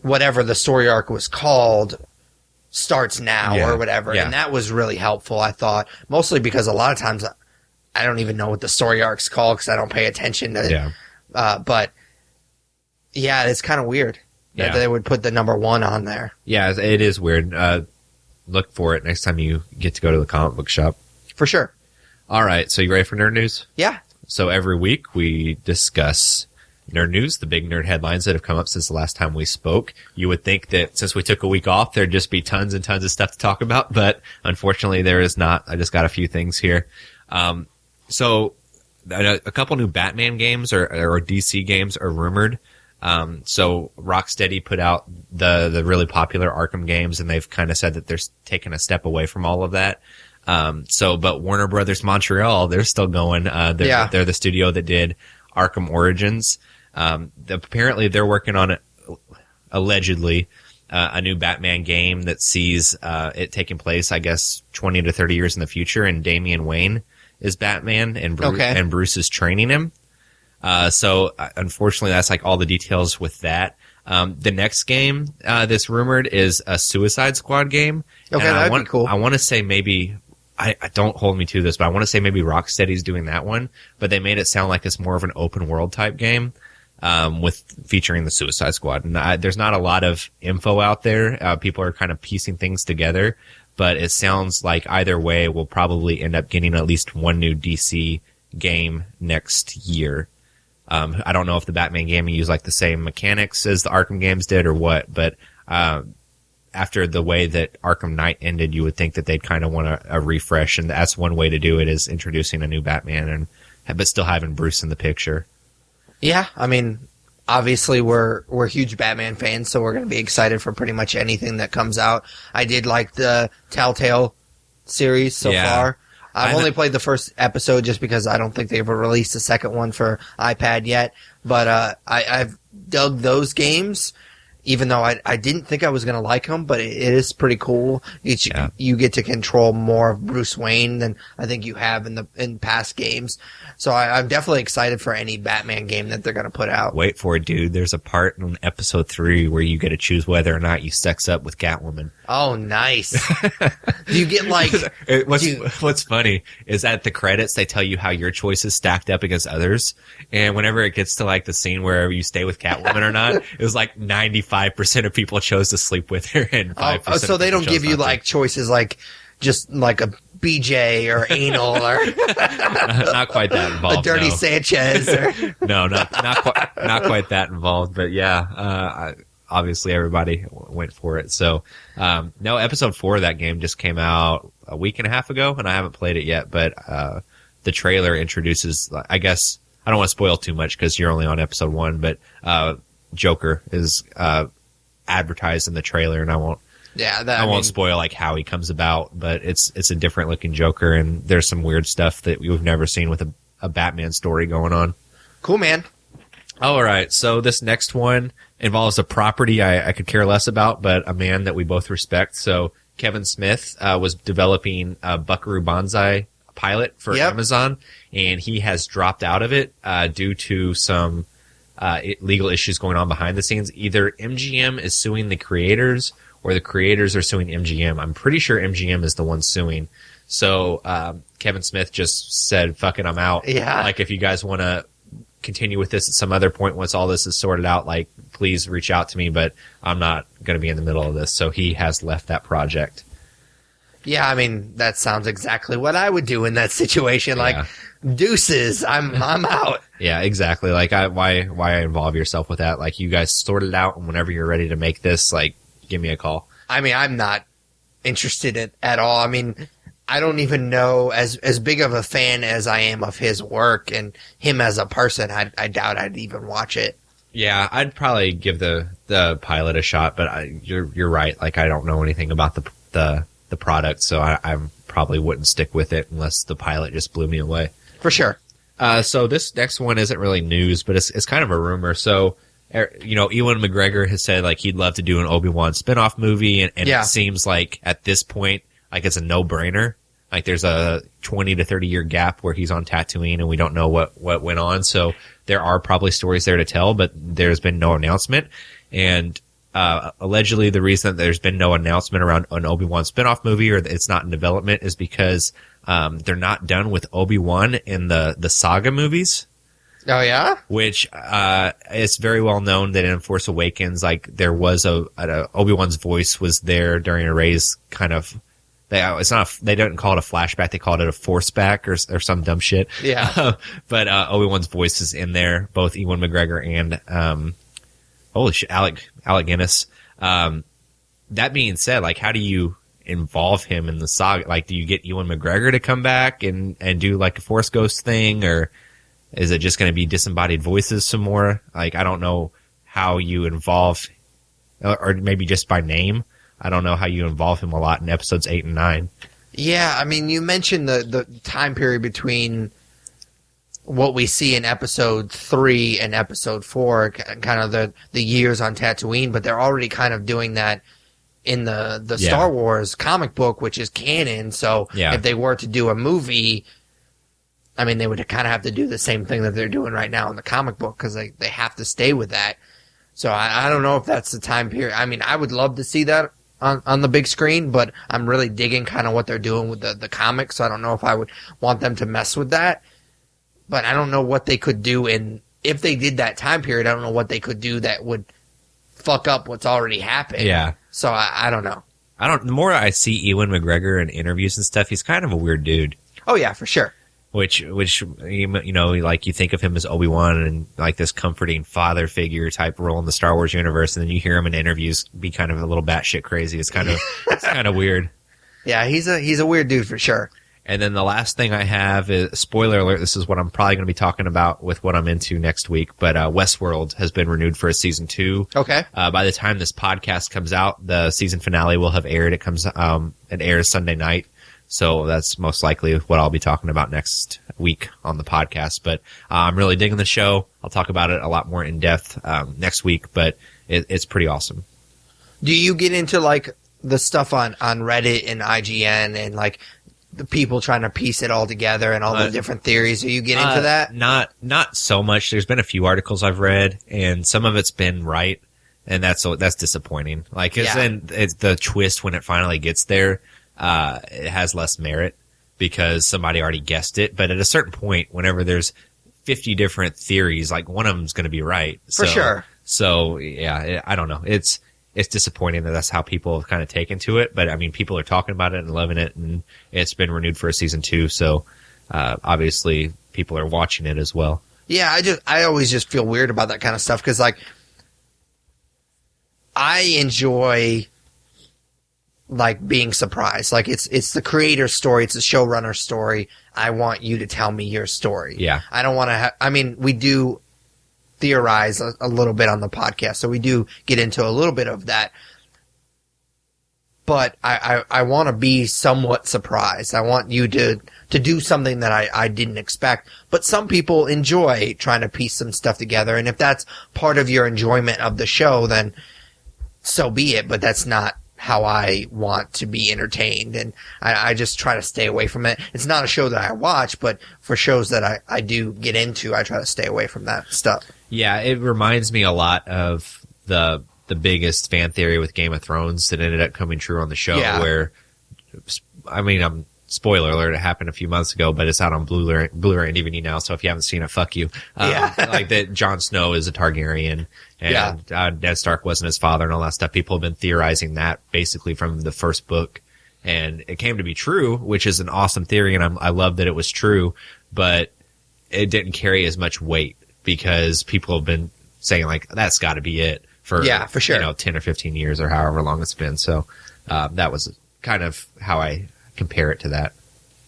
whatever the story arc was called starts now or whatever. Yeah. And that was really helpful, I thought, mostly because a lot of times I don't even know what the story arc's called because I don't pay attention to it. But yeah, it's kind of weird. that Yeah. they would put the number 1 on there. Yeah, it is weird. Look for it next time you get to go to the comic book shop. For sure. All right, so you ready for nerd news? Yeah. So every week we discuss nerd news, the big nerd headlines that have come up since the last time we spoke. You would think that since we took a week off, there'd just be tons and tons of stuff to talk about, but unfortunately there is not. I just got a few things here. So a couple new Batman games or DC games are rumored. So Rocksteady put out the really popular Arkham games, and they've kind of said that they're taking a step away from all of that. But Warner Brothers Montreal, they're still going. They're the studio that did Arkham Origins. Apparently they're working on allegedly a new Batman game that sees it taking place, I guess, 20 to 30 years in the future, and Damian Wayne is Batman, and Bruce is training him. Unfortunately, that's like all the details with that. The next game that's rumored is a Suicide Squad game. Okay, that'd be cool. I want to say maybe, I don't hold me to this, but I want to say maybe Rocksteady's doing that one, but they made it sound like it's more of an open world type game, featuring the Suicide Squad. And there's not a lot of info out there. People are kind of piecing things together, but it sounds like either way we'll probably end up getting at least one new DC game next year. I don't know if the Batman game used like the same mechanics as the Arkham games did or what, but after the way that Arkham Knight ended, you would think that they'd kind of want a refresh, and that's one way to do it, is introducing a new Batman but still having Bruce in the picture. Yeah, I mean, obviously we're huge Batman fans, so we're going to be excited for pretty much anything that comes out. I did like the Telltale series so far. I've only played the first episode just because I don't think they've released a second one for iPad yet. But I've dug those games, even though I didn't think I was going to like them, but it is pretty cool. You get to control more of Bruce Wayne than I think you have in past games. So I'm definitely excited for any Batman game that they're going to put out. Wait for it, dude. There's a part in episode 3 where you get to choose whether or not you sex up with Catwoman. Oh, nice. Do you get like... What's funny is at the credits, they tell you how your choices stacked up against others. And whenever it gets to like the scene where you stay with Catwoman or not, it was like 95% of people chose to sleep with her and 5% so they don't give you like choices like just like a BJ or anal or not quite that involved. A dirty Sanchez or no, not quite that involved, but yeah, obviously everybody went for it. So no, episode 4 of that game just came out a week and a half ago, and I haven't played it yet, but the trailer introduces, I guess, I don't want to spoil too much because you're only on episode 1, but Joker is advertised in the trailer, and I won't spoil like how he comes about, but it's a different looking Joker, and there's some weird stuff that we've never seen with a Batman story going on. Cool, man. All right, so this next one involves a property I could care less about, but a man that we both respect. So Kevin Smith was developing a Buckaroo Banzai pilot for Amazon, and he has dropped out of it due to some legal issues going on behind the scenes. Either MGM is suing the creators or the creators are suing MGM. I'm pretty sure MGM is the one suing. So Kevin Smith just said, fuck it, I'm out. Yeah. Like, if you guys want to continue with this at some other point once all this is sorted out, like, please reach out to me, but I'm not going to be in the middle of this. So he has left that project. Yeah, I mean, that sounds exactly what I would do in that situation. Like, deuces, I'm out. Yeah, exactly. Like, why involve yourself with that? Like, you guys sort it out, and whenever you're ready to make this, like, give me a call. I mean, I'm not interested at all. I mean, I don't even know, as big of a fan as I am of his work and him as a person, I doubt I'd even watch it. Yeah, I'd probably give the pilot a shot, but you're right. Like, I don't know anything about the product, so I probably wouldn't stick with it unless the pilot just blew me away. For sure. So this next one isn't really news, but it's kind of a rumor. So, Ewan McGregor has said, like, he'd love to do an Obi-Wan spinoff movie, and it seems like at this point, like, it's a no-brainer. Like, there's a 20 to 30 year gap where he's on Tatooine and we don't know what went on. So there are probably stories there to tell, but there's been no announcement. And allegedly the reason that there's been no announcement around an Obi-Wan spinoff movie or that it's not in development is because they're not done with Obi-Wan in the saga movies. Oh, yeah? Which it's very well known that in Force Awakens, like there was Obi-Wan's voice was there during Rey's kind of. They didn't call it a flashback. They called it a forceback or some dumb shit. Yeah. But Obi-Wan's voice is in there, both Ewan McGregor and holy shit, Alec Guinness. That being said, like, how do you involve him in the saga? Like, do you get Ewan McGregor to come back and do like a Force Ghost thing, or is it just going to be disembodied voices some more? Like, I don't know how you involve, or maybe just by name. I don't know how you involve him a lot in episodes 8 and 9. Yeah, I mean, you mentioned the time period between what we see in episode 3 and episode 4, kind of the years on Tatooine, but they're already kind of doing that in the Star Wars comic book, which is canon. So if they were to do a movie, I mean, they would kind of have to do the same thing that they're doing right now in the comic book, because they have to stay with that. So I don't know if that's the time period. I mean, I would love to see that on the big screen, but I'm really digging kind of what they're doing with the comics, so I don't know if I would want them to mess with that. But I don't know what they could do, and if they did that time period, I don't know what they could do that would fuck up what's already happened. Yeah. So I don't know. The more I see Ewan McGregor in interviews and stuff, he's kind of a weird dude. Oh yeah, for sure. Which you know, like you think of him as Obi-Wan and like this comforting father figure type role in the Star Wars universe, and then you hear him in interviews be kind of a little batshit crazy. It's kind of weird. Yeah, he's a weird dude for sure. And then the last thing I have is, spoiler alert, this is what I'm probably going to be talking about with what I'm into next week, but Westworld has been renewed for a season 2. Okay. By the time this podcast comes out, the season finale will have aired. It airs Sunday night. So that's most likely what I'll be talking about next week on the podcast. But I'm really digging the show. I'll talk about it a lot more in depth next week, but it's pretty awesome. Do you get into like the stuff on Reddit and IGN and like the people trying to piece it all together and all the different theories? Do you get into that? Not so much. There's been a few articles I've read, and some of it's been right, and that's disappointing. Like, it's the twist when it finally gets there. It has less merit because somebody already guessed it. But at a certain point, whenever there's 50 different theories, like one of them's going to be right. For sure. So yeah, I don't know. It's disappointing that that's how people have kind of taken to it. But I mean, people are talking about it and loving it, and it's been renewed for a season 2. So, obviously people are watching it as well. Yeah. I always just feel weird about that kind of stuff. 'Cause like I enjoy like being surprised. Like it's the creator's story. It's the showrunner's story. I want you to tell me your story. Yeah. I don't want to I mean, we do theorize a little bit on the podcast, so we do get into a little bit of that. But I want to be somewhat surprised. I want you to do something that I didn't expect. But some people enjoy trying to piece some stuff together, and if that's part of your enjoyment of the show, then so be it. But that's not how I want to be entertained, and I just try to stay away from it. It's not a show that I watch, but for shows that I do get into, I try to stay away from that stuff. Yeah, it reminds me a lot of the biggest fan theory with Game of Thrones that ended up coming true on the show, where, I mean, spoiler alert, it happened a few months ago, but it's out on Blu-ray and DVD now, so if you haven't seen it, fuck you. Like that Jon Snow is a Targaryen, and Ned Stark wasn't his father and all that stuff. People have been theorizing that basically from the first book, and it came to be true, which is an awesome theory, and I love that it was true, but it didn't carry as much weight because people have been saying, like, that's got to be it for sure, 10 or 15 years or however long it's been. So that was kind of how I compare it to that.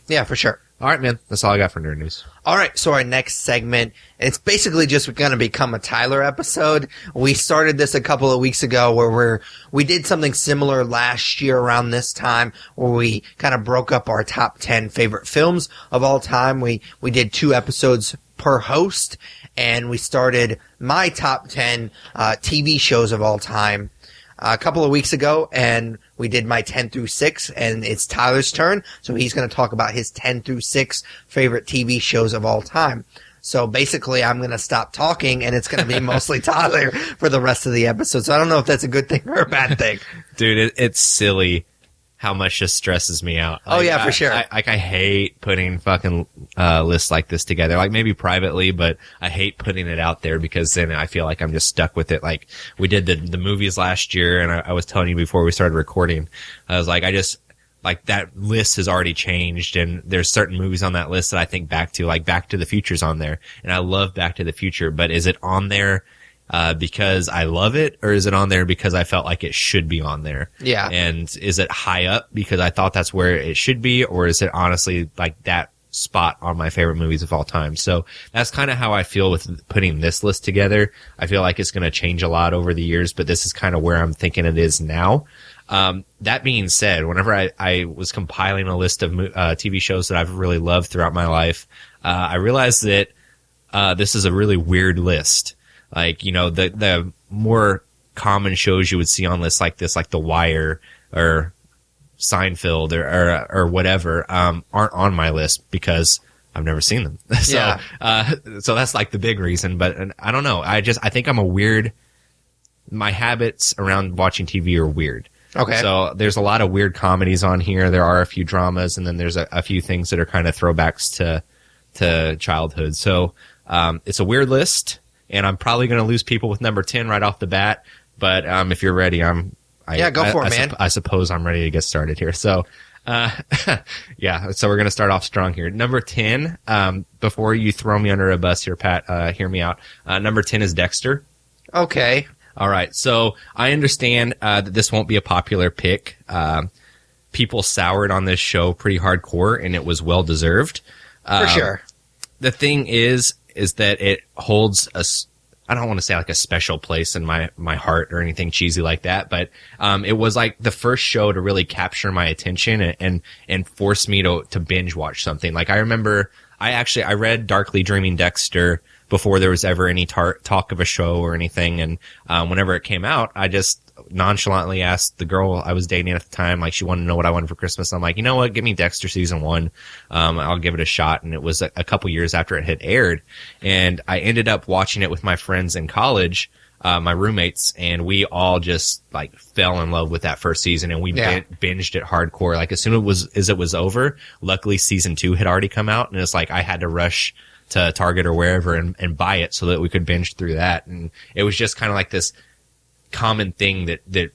Yeah, for sure. All right, man. That's all I got for nerd news. All right. So our next segment, it's basically just going to become a Tyler episode. We started this a couple of weeks ago where we did something similar last year around this time where we kind of broke up our top 10 favorite films of all time. We did 2 episodes per host, and we started my top 10 TV shows of all time a couple of weeks ago, and we did my 10 through 6, and it's Tyler's turn, so he's going to talk about his 10 through 6 favorite TV shows of all time. So basically, I'm going to stop talking, and it's going to be mostly Tyler for the rest of the episode. So I don't know if that's a good thing or a bad thing. Dude, it's silly how much this stresses me out. Oh, yeah, for sure. I hate putting fucking lists like this together. Like maybe privately, but I hate putting it out there because then I feel like I'm just stuck with it. Like we did the movies last year, and I was telling you before we started recording, I was like, like that list has already changed, and there's certain movies on that list that I think back to, like Back to the Future's on there, and I love Back to the Future, but is it on there because I love it, or is it on there because I felt like it should be on there? Yeah. And is it high up because I thought that's where it should be, or is it honestly like that spot on my favorite movies of all time? So that's kind of how I feel with putting this list together. I feel like it's going to change a lot over the years, but this is kind of where I'm thinking it is now. That being said, whenever I was compiling a list of TV shows that I've really loved throughout my life, I realized that this is a really weird list. Like, you know, the more common shows you would see on lists like this, like The Wire or Seinfeld or whatever, aren't on my list because I've never seen them. So, so that's like the big reason. But I don't know. I think I'm my habits around watching TV are weird. Okay. So there's a lot of weird comedies on here. There are a few dramas, and then there's a few things that are kind of throwbacks to childhood. So, it's a weird list. And I'm probably going to lose people with number 10 right off the bat. But if you're ready, go for it, man. I suppose I'm ready to get started here. So, yeah, so we're going to start off strong here. Number 10, before you throw me under a bus here, Pat, hear me out. Number 10 is Dexter. Okay. All right. So I understand that this won't be a popular pick. People soured on this show pretty hardcore, and it was well deserved. For sure. The thing is that it holds I don't want to say like a special place in my heart or anything cheesy like that, but it was like the first show to really capture my attention and force me to binge watch something. Like I remember I read Darkly Dreaming Dexter before there was ever any talk of a show or anything, and whenever it came out, I just nonchalantly asked the girl I was dating at the time, like she wanted to know what I wanted for Christmas. I'm like, you know what, give me Dexter season 1. I'll give it a shot. And it was a couple years after it had aired, and I ended up watching it with my friends in college, my roommates, and we all just like fell in love with that first season, and we binged it hardcore. Like as soon as it was over, luckily season 2 had already come out, and it's like I had to rush to Target or wherever and buy it so that we could binge through that. And it was just kind of like this common thing that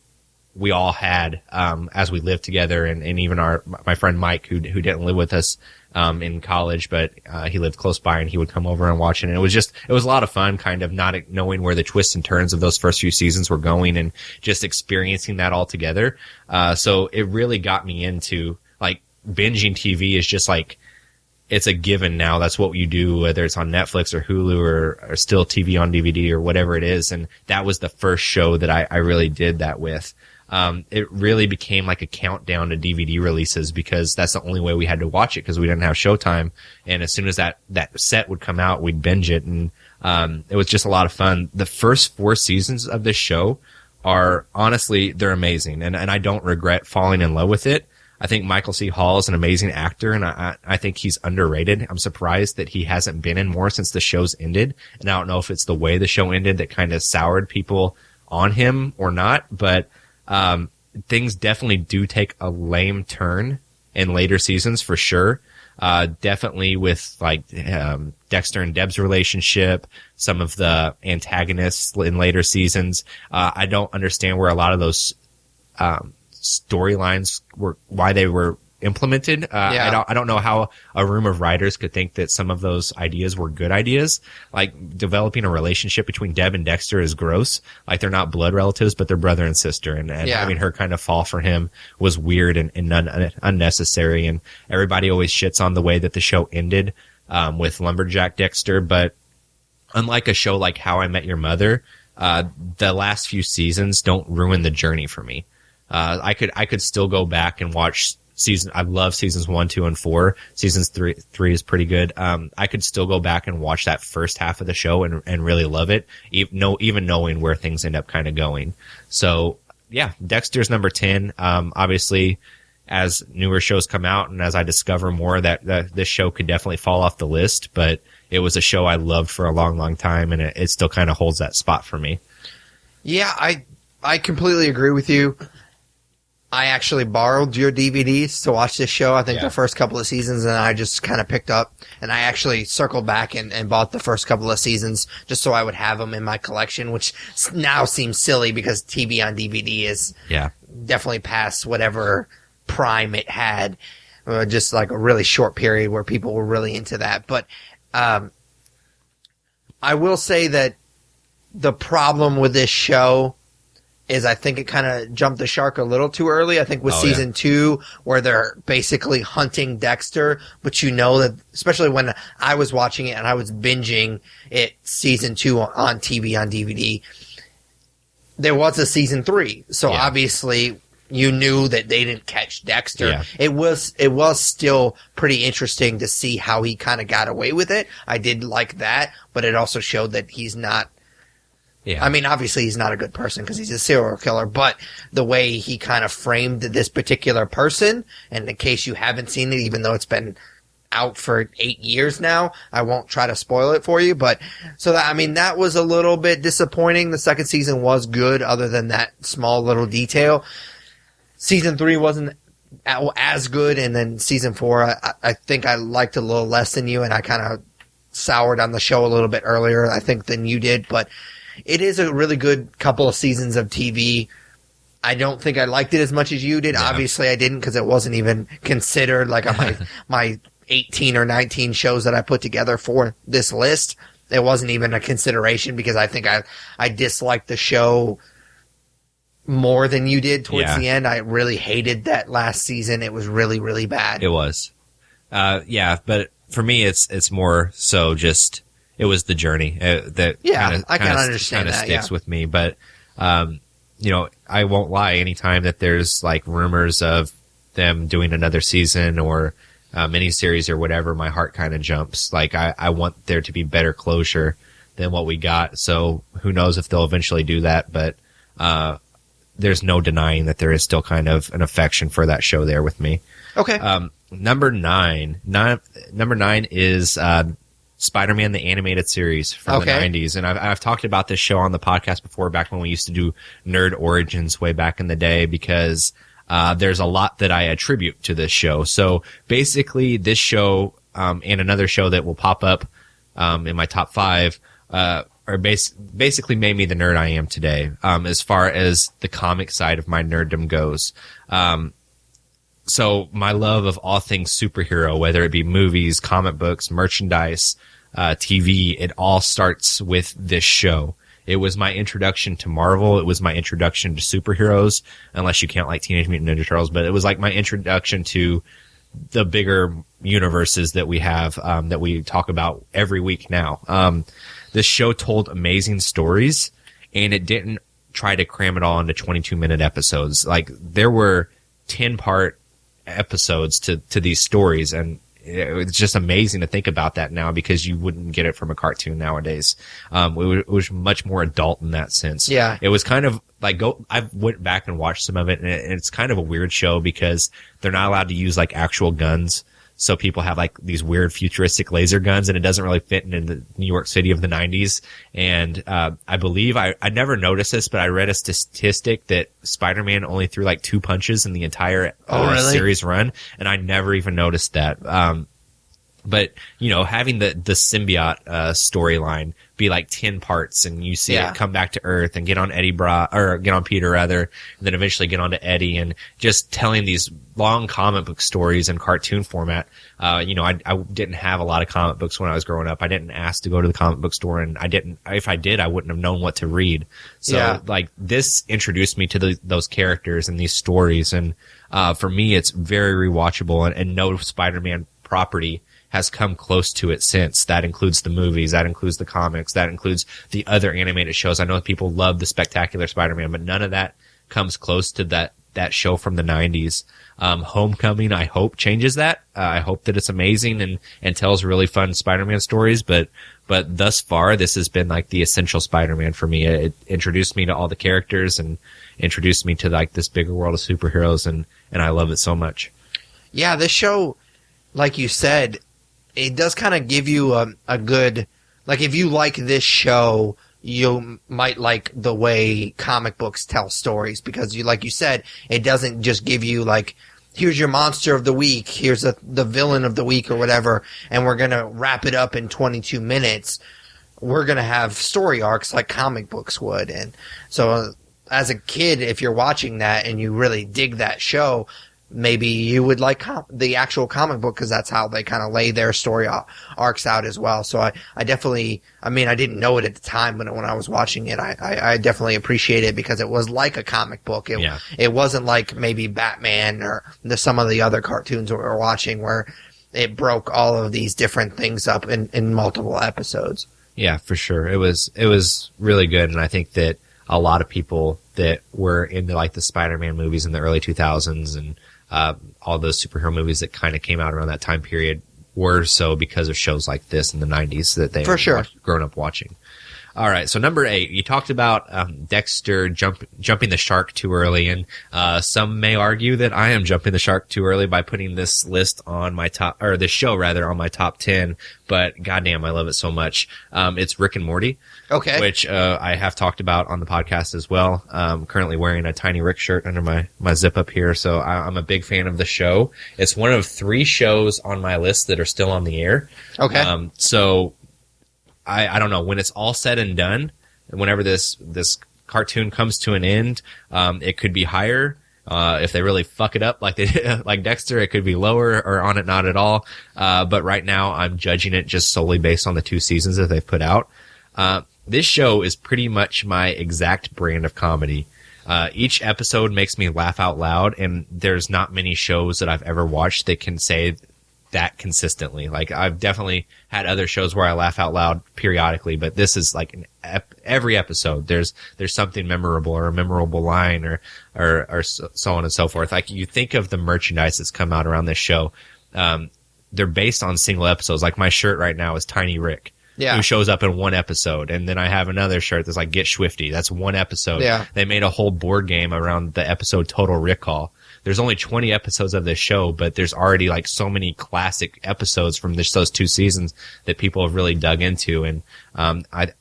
we all had as we lived together, and even my friend Mike who didn't live with us in college, but he lived close by, and he would come over and watch it. And it was a lot of fun, kind of not knowing where the twists and turns of those first few seasons were going, and just experiencing that all together. So it really got me into like binging TV is just like, it's a given now. That's what you do, whether it's on Netflix or Hulu or still TV on DVD or whatever it is. And that was the first show that I really did that with. It really became like a countdown to DVD releases because that's the only way we had to watch it because we didn't have Showtime. And as soon as that set would come out, we'd binge it. And it was just a lot of fun. The first 4 seasons of this show are honestly, they're amazing. And I don't regret falling in love with it. I think Michael C. Hall is an amazing actor, and I think he's underrated. I'm surprised that he hasn't been in more since the show's ended. And I don't know if it's the way the show ended that kind of soured people on him or not, but things definitely do take a lame turn in later seasons for sure. Definitely with like Dexter and Deb's relationship, some of the antagonists in later seasons. I don't understand where a lot of those storylines why they were implemented. I don't know how a room of writers could think that some of those ideas were good ideas. Like developing a relationship between Deb and Dexter is gross. Like they're not blood relatives, but they're brother and sister. And having her kind of fall for him was weird and unnecessary. And everybody always shits on the way that the show ended, with Lumberjack Dexter. But unlike a show like How I Met Your Mother, the last few seasons don't ruin the journey for me. I could still go back and watch I love seasons 1, 2, and 4. Seasons 3 is pretty good. I could still go back and watch that first half of the show and really love it, even knowing where things end up kind of going. So yeah, Dexter's number 10. Obviously as newer shows come out and as I discover more that this show could definitely fall off the list, but it was a show I loved for a long, long time, and it still kind of holds that spot for me. Yeah, I completely agree with you. I actually borrowed your DVDs to watch this show. I think the first couple of seasons, and I just kind of picked up, and I actually circled back and bought the first couple of seasons just so I would have them in my collection, which now seems silly because TV on DVD is definitely past whatever prime it had. Just like a really short period where people were really into that. But I will say that the problem with this show is I think it kind of jumped the shark a little too early. I think with season 2, where they're basically hunting Dexter, but you know that, especially when I was watching it and I was binging it season 2 on TV on DVD, there was a season 3. So obviously you knew that they didn't catch Dexter. Yeah. It was still pretty interesting to see how he kind of got away with it. I did like that, but it also showed that he's not. Yeah. I mean, obviously he's not a good person because he's a serial killer, but the way he kind of framed this particular person, and in case you haven't seen it, even though it's been out for 8 years now, I won't try to spoil it for you, but so that, I mean, that was a little bit disappointing. The second season was good other than that small little detail. Season 3 wasn't as good, and then season 4, I think I liked a little less than you, and I kind of soured on the show a little bit earlier, I think, than you did, but it is a really good couple of seasons of TV. I don't think I liked it as much as you did. Yeah. Obviously, I didn't because it wasn't even considered like on my 18 or 19 shows that I put together for this list. It wasn't even a consideration because I think I disliked the show more than you did towards the end. I really hated that last season. It was really, really bad. It was. But for me, it's more so just... It was the journey that I can understand that. Sticks with me, but I won't lie. Anytime that there's like rumors of them doing another season or miniseries or whatever, my heart kind of jumps. Like I want there to be better closure than what we got. So who knows if they'll eventually do that? But there's no denying that there is still kind of an affection for that show there with me. Okay. Number 9 is. Spider-Man, the animated series from the 90s. And I've talked about this show on the podcast before, back when we used to do Nerd Origins way back in the day, because there's a lot that I attribute to this show. So basically this show and another show that will pop up in my top 5 are basically made me the nerd I am today as far as the comic side of my nerddom goes. So my love of all things superhero, whether it be movies, comic books, merchandise, TV, it all starts with this show. It was my introduction to Marvel. It was my introduction to superheroes, unless you count like Teenage Mutant Ninja Turtles, but it was like my introduction to the bigger universes that we have, that we talk about every week now. This show told amazing stories, and it didn't try to cram it all into 22-minute episodes. Like, there were 10-part episodes to these stories, and it's just amazing to think about that now, because you wouldn't get it from a cartoon nowadays. It was much more adult in that sense. Yeah. It was kind of like, I went back and watched some of it, and it's kind of a weird show because they're not allowed to use like actual guns. So people have like these weird futuristic laser guns, and it doesn't really fit in the New York City of the 90s. And I believe I never noticed this, but I read a statistic that Spider-Man only threw like 2 punches in the entire series run, and I never even noticed that. But having the symbiote storyline be like 10 parts, and you see it come back to Earth and get on get on Peter rather, and then eventually get onto Eddie, and just telling these long comic book stories in cartoon format. I didn't have a lot of comic books when I was growing up. I didn't ask to go to the comic book store, and if I did, I wouldn't have known what to read. So like, this introduced me to those characters and these stories, and for me, it's very rewatchable, and no Spider-Man property has come close to it since. That includes the movies, that includes the comics, that includes the other animated shows. I know people love the Spectacular Spider-Man, but none of that comes close to that show from the 90s. Homecoming, I hope, changes that. I hope that it's amazing and tells really fun Spider-Man stories, but thus far, this has been like the essential Spider-Man for me. It introduced me to all the characters and introduced me to like this bigger world of superheroes, and I love it so much. Yeah, this show, like you said, it does kind of give you a good, like, if you like this show, you might like the way comic books tell stories, because like you said, it doesn't just give you like, here's your monster of the week, here's the villain of the week or whatever, and we're going to wrap it up in 22 minutes. We're going to have story arcs like comic books would. And so as a kid, if you're watching that and you really dig that show, maybe you would like the actual comic book, because that's how they kind of lay their story arcs out as well. So I definitely, I mean, I didn't know it at the time, but when I was watching it, I definitely appreciate it, because it was like a comic book. It wasn't like maybe Batman or some of the other cartoons we were watching, where it broke all of these different things up in multiple episodes. Yeah, for sure. It was really good. And I think that a lot of people that were into like the Spider-Man movies in the early 2000s and all those superhero movies that kind of came out around that time period were so because of shows like this in the 90s that they grown up watching. All right, so number 8, you talked about Dexter jumping the shark too early, and some may argue that I am jumping the shark too early by putting this list on my top, or this show rather, on my top 10. But goddamn, I love it so much. It's Rick and Morty, which I have talked about on the podcast as well. Currently wearing a Tiny Rick shirt under my zip up here, so I'm a big fan of the show. It's one of 3 shows on my list that are still on the air. So I don't know, when it's all said and done, whenever this cartoon comes to an end, it could be higher. If they really fuck it up like they did, like Dexter, it could be lower, or on it not at all. But right now I'm judging it just solely based on the 2 seasons that they've put out. This show is pretty much my exact brand of comedy. Each episode makes me laugh out loud, and there's not many shows that I've ever watched that can say that consistently. Like, I've definitely had other shows where I laugh out loud periodically, but this is like every episode there's something memorable, or a memorable line, or so on and so forth. Like, you think of the merchandise that's come out around this show, they're based on single episodes. Like, my shirt right now is Tiny Rick, who shows up in one episode, and then I have another shirt that's like Get Swifty. That's one episode. They made a whole board game around the episode Total Recall. There's only 20 episodes of this show, but there's already like so many classic episodes from those 2 seasons that people have really dug into. And,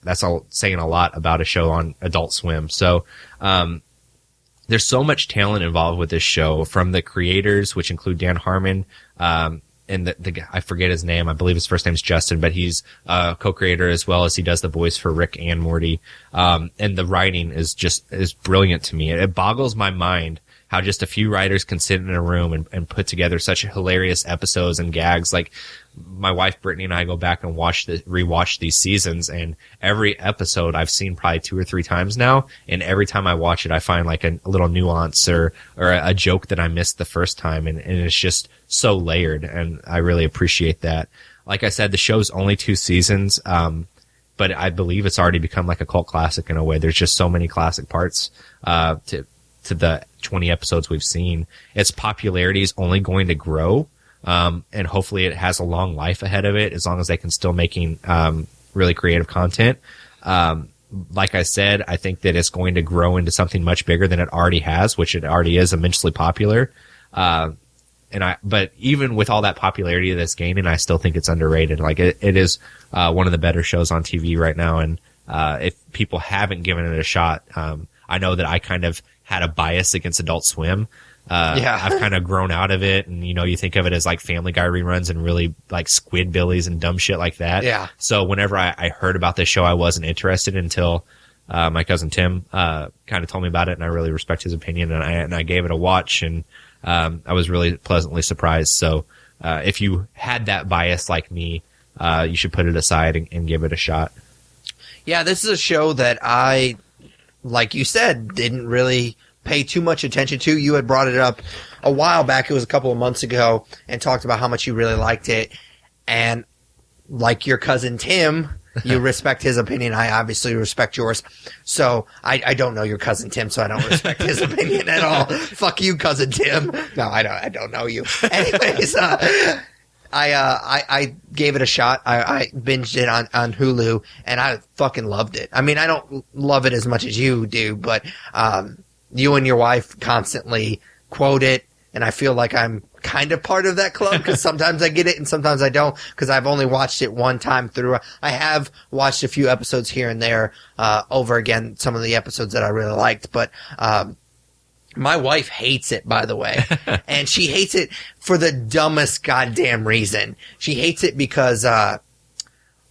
that's all saying a lot about a show on Adult Swim. So, there's so much talent involved with this show, from the creators, which include Dan Harmon, and the guy, I forget his name. I believe his first name's Justin, but he's co-creator, as well as he does the voice for Rick and Morty. And the writing is brilliant to me. It boggles my mind how just a few writers can sit in a room and put together such hilarious episodes and gags. Like, my wife Brittany and I go back and rewatch these seasons, and every episode I've seen probably 2 or 3 times now, and every time I watch it I find like a little nuance or a joke that I missed the first time, and it's just so layered, and I really appreciate that. Like I said, the show's only 2 seasons, but I believe it's already become like a cult classic in a way. There's just so many classic parts to the 20 episodes we've seen. Its popularity is only going to grow, and hopefully it has a long life ahead of it, as long as they can still making really creative content. Like I said, I think that it's going to grow into something much bigger than it already has, which it already is immensely popular. But even with all that popularity that's gaining, I still think it's underrated. Like, it is one of the better shows on TV right now, and if people haven't given it a shot, I know that I kind of had a bias against Adult Swim. I've kind of grown out of it, and you think of it as like Family Guy reruns and really like Squidbillies and dumb shit like that. So whenever I heard about this show, I wasn't interested until my cousin Tim kind of told me about it, and I really respect his opinion, and I gave it a watch, and I was really pleasantly surprised. So if you had that bias like me, you should put it aside and give it a shot. Yeah, this is a show that I, like you said, didn't really pay too much attention to. You had brought it up a while back. It was a couple of months ago, and talked about how much you really liked it. And like your cousin Tim, you respect his opinion. I obviously respect yours. So I don't know your cousin Tim, so I don't respect his opinion at all. Fuck you, cousin Tim. No, I don't know you. Anyways, I gave it a shot. I binged it on Hulu, and I fucking loved it. I mean, I don't love it as much as you do, but you and your wife constantly quote it, and I feel like I'm kind of part of that club because sometimes I get it and sometimes I don't because I've only watched it one time through. I have watched a few episodes here and there over again, some of the episodes that I really liked, but my wife hates it, by the way, and she hates it for the dumbest goddamn reason. She hates it because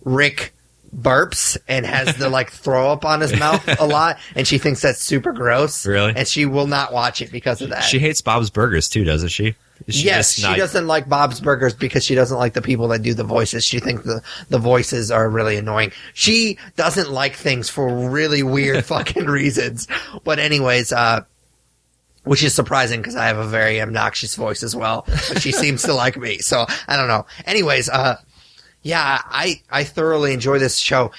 Rick burps and has the like throw up on his mouth a lot, and she thinks that's super gross. Really? And she will not watch it because of that. She hates Bob's Burgers too, doesn't she? Yes, she doesn't like Bob's Burgers because she doesn't like the people that do the voices. She thinks the voices are really annoying. She doesn't like things for really weird fucking reasons. But anyways, which is surprising because I have a very obnoxious voice as well. But she seems to like me, so I don't know. Anyways, yeah, I thoroughly enjoy this show.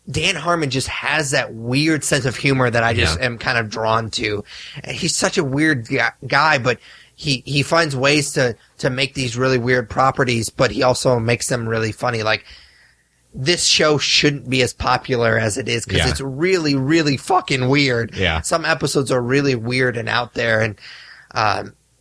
Dan Harmon just has that weird sense of humor that I just am kind of drawn to. He's such a weird guy, but he finds ways to make these really weird properties, but he also makes them really funny. Like, this show shouldn't be as popular as it is because it's really, really fucking weird. Yeah. Some episodes are really weird and out there, and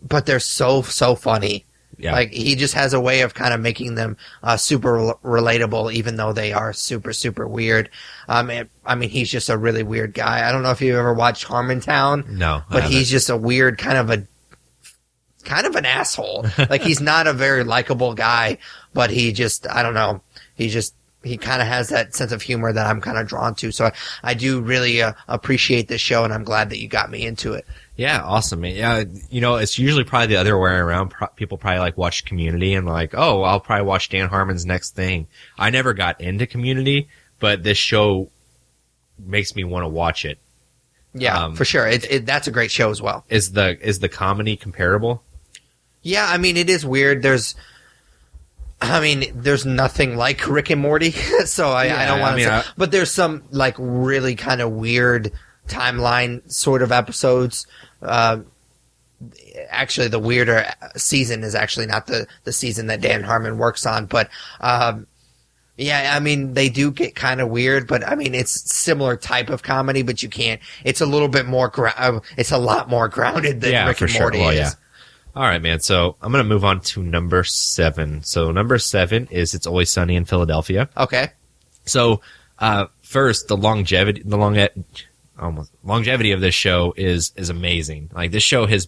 but they're so funny. Yeah. Like, he just has a way of kind of making them super relatable, even though they are super, super weird. I mean, he's just a really weird guy. I don't know if you ever watched Harmontown. No. But he's just a weird kind of an asshole. Like, he's not a very likable guy, but he just, I don't know. He kind of has that sense of humor that I'm kind of drawn to. So I do really appreciate this show, and I'm glad that you got me into it. Yeah, awesome. Yeah, it's usually probably the other way around. People probably like watch Community and like, oh, I'll probably watch Dan Harmon's next thing. I never got into Community, but this show makes me want to watch it. Yeah, for sure. That's a great show as well. Is the comedy comparable? Yeah, I mean, it is weird. There's nothing like Rick and Morty, so I don't want to say. But there's some like really kind of weird timeline sort of episodes. Actually, the weirder season is actually not the season that Dan Harmon works on, but yeah, I mean, they do get kind of weird, but I mean, it's similar type of comedy, but you can't. It's a little bit more. It's a lot more grounded than Rick and Morty is. Yeah. All right, man. So I'm going to move on to number 7. So number 7 is It's Always Sunny in Philadelphia. Okay. So first, the longevity of this show is amazing. Like, this show it's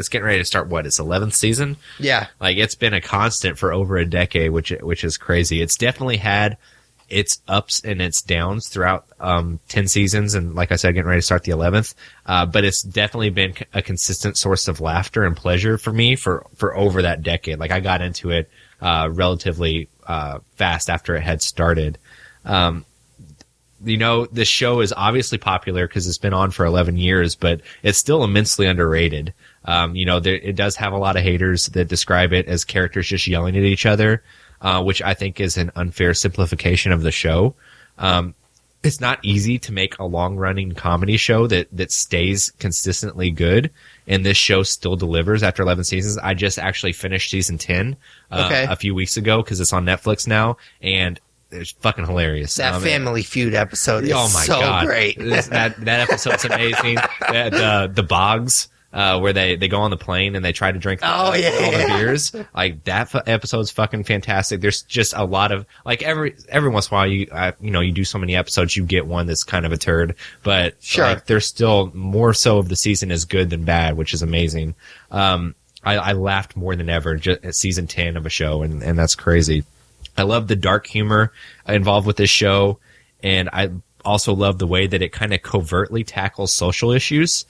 getting ready to start its 11th season. Yeah. Like, it's been a constant for over a decade, which is crazy. It's definitely had its ups and its downs throughout 10 seasons, and like I said, getting ready to start the 11th. But it's definitely been a consistent source of laughter and pleasure for me for over that decade. Like, I got into it relatively fast after it had started. This show is obviously popular because it's been on for 11 years, but it's still immensely underrated. It does have a lot of haters that describe it as characters just yelling at each other, which I think is an unfair simplification of the show. It's not easy to make a long-running comedy show that stays consistently good, and this show still delivers after 11 seasons. I just actually finished season 10 a few weeks ago because it's on Netflix now, and it's fucking hilarious. That Family Feud episode is so great. that episode's amazing. The Bogs, where they go on the plane and they try to drink all the beers. Like, that episode's fucking fantastic. There's just a lot of, like, every once in a while you do so many episodes, you get one that's kind of a turd, but sure, like, there's still more so of the season is good than bad, which is amazing. I laughed more than ever at season 10 of a show, and that's crazy. I love the dark humor involved with this show, and I also love the way that it kind of covertly tackles social issues.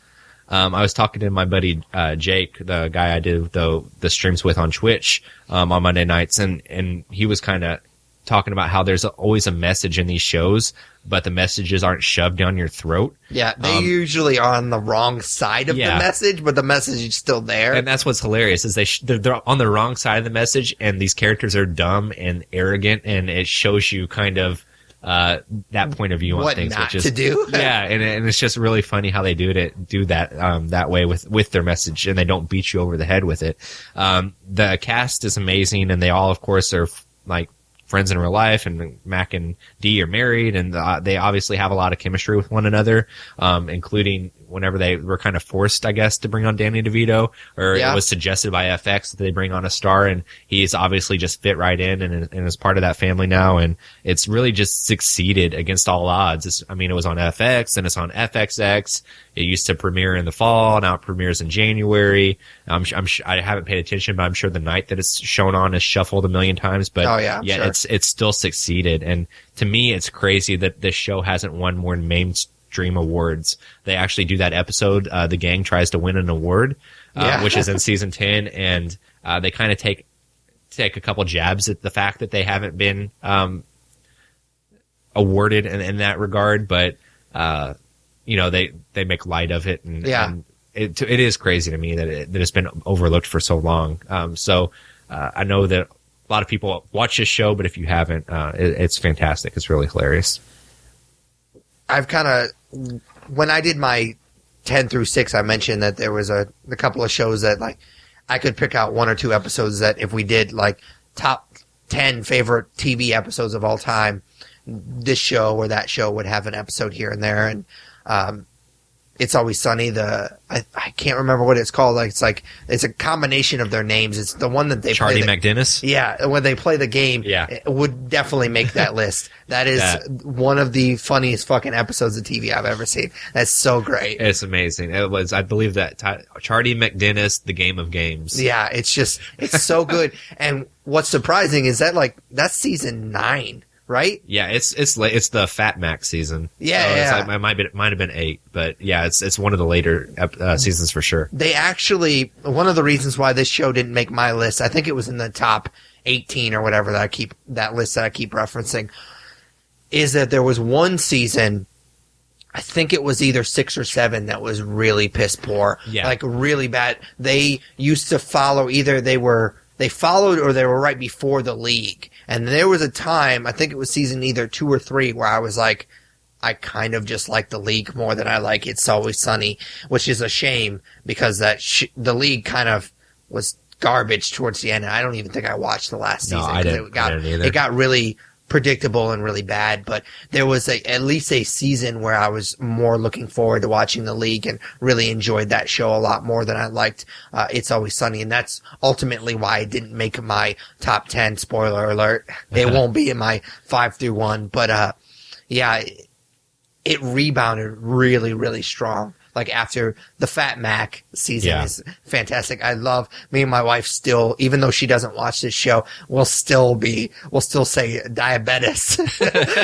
I was talking to my buddy Jake, the guy I do the streams with on Twitch on Monday nights, and he was kind of talking about how there's always a message in these shows, but the messages aren't shoved down your throat. Yeah, they usually are on the wrong side of the message, but the message is still there. And that's what's hilarious is they're on the wrong side of the message, and these characters are dumb and arrogant, and it shows you kind of that point of view on things, which is to do. Yeah, and it's just really funny how they do that that way with their message, and they don't beat you over the head with it. The cast is amazing, and they all, of course, are like friends in real life, and Mac and Dee are married, and they obviously have a lot of chemistry with one another, including whenever they were kind of forced, I guess, to bring on Danny DeVito, or Yeah. it was suggested by FX that they bring on a star, and he's obviously just fit right in and is part of that family now, and it's really just succeeded against all odds. I mean, it was on FX, and it's on FXX. It used to premiere in the fall, now it premieres in January. I haven't paid attention, but I'm sure the night that it's shown on is shuffled a million times, but I'm sure. it's still succeeded, and to me, it's crazy that this show hasn't won more mainstream awards. They actually do that episode, the gang tries to win an award, which is in season 10, and they kind of take a couple jabs at the fact that they haven't been awarded in that regard, but they make light of it, and it is crazy to me that it's been overlooked for so long. I know that a lot of people watch this show, but if you haven't, it's fantastic. It's really hilarious. I've kind of, when I did my 10 through 6, I mentioned that there was a couple of shows that, like, I could pick out 1 or 2 episodes that if we did, like, top 10 favorite TV episodes of all time, this show or that show would have an episode here and there. And It's Always Sunny, I can't remember what it's called. It's a combination of their names. It's the one that they Charlie play McDennis? Yeah, when they play the game, it would definitely make that list. That is one of the funniest fucking episodes of TV I've ever seen. That's so great. It's amazing. It was, I believe that Charlie McDennis, The Game of Games. Yeah, it's so good. And what's surprising is that, like, that's season 9. Right? Yeah, it's the Fat Mac season. Yeah, so it might have been 8, but yeah, it's one of the later seasons for sure. They actually, one of the reasons why this show didn't make my list, I think it was in the top 18 or whatever that list that I keep referencing, is that there was one season, I think it was either 6 or 7, that was really piss poor. Yeah. Like really bad. They used to follow, either they followed or they were right before the league. And there was a time, I think it was season either 2 or 3, where I was like, I kind of just like the league more than I like It's Always Sunny, which is a shame because the league kind of was garbage towards the end. And I don't even think I watched the last season. I didn't either. It got really predictable and really bad, but there was at least a season where I was more looking forward to watching the league and really enjoyed that show a lot more than I liked It's Always Sunny, and that's ultimately why I didn't make my top 10. Spoiler alert, it won't be in my 5 through 1, but it rebounded really, really strong. Like after the Fat Mac season is fantastic. I love, me and my wife still, even though she doesn't watch this show, we'll still say diabetes.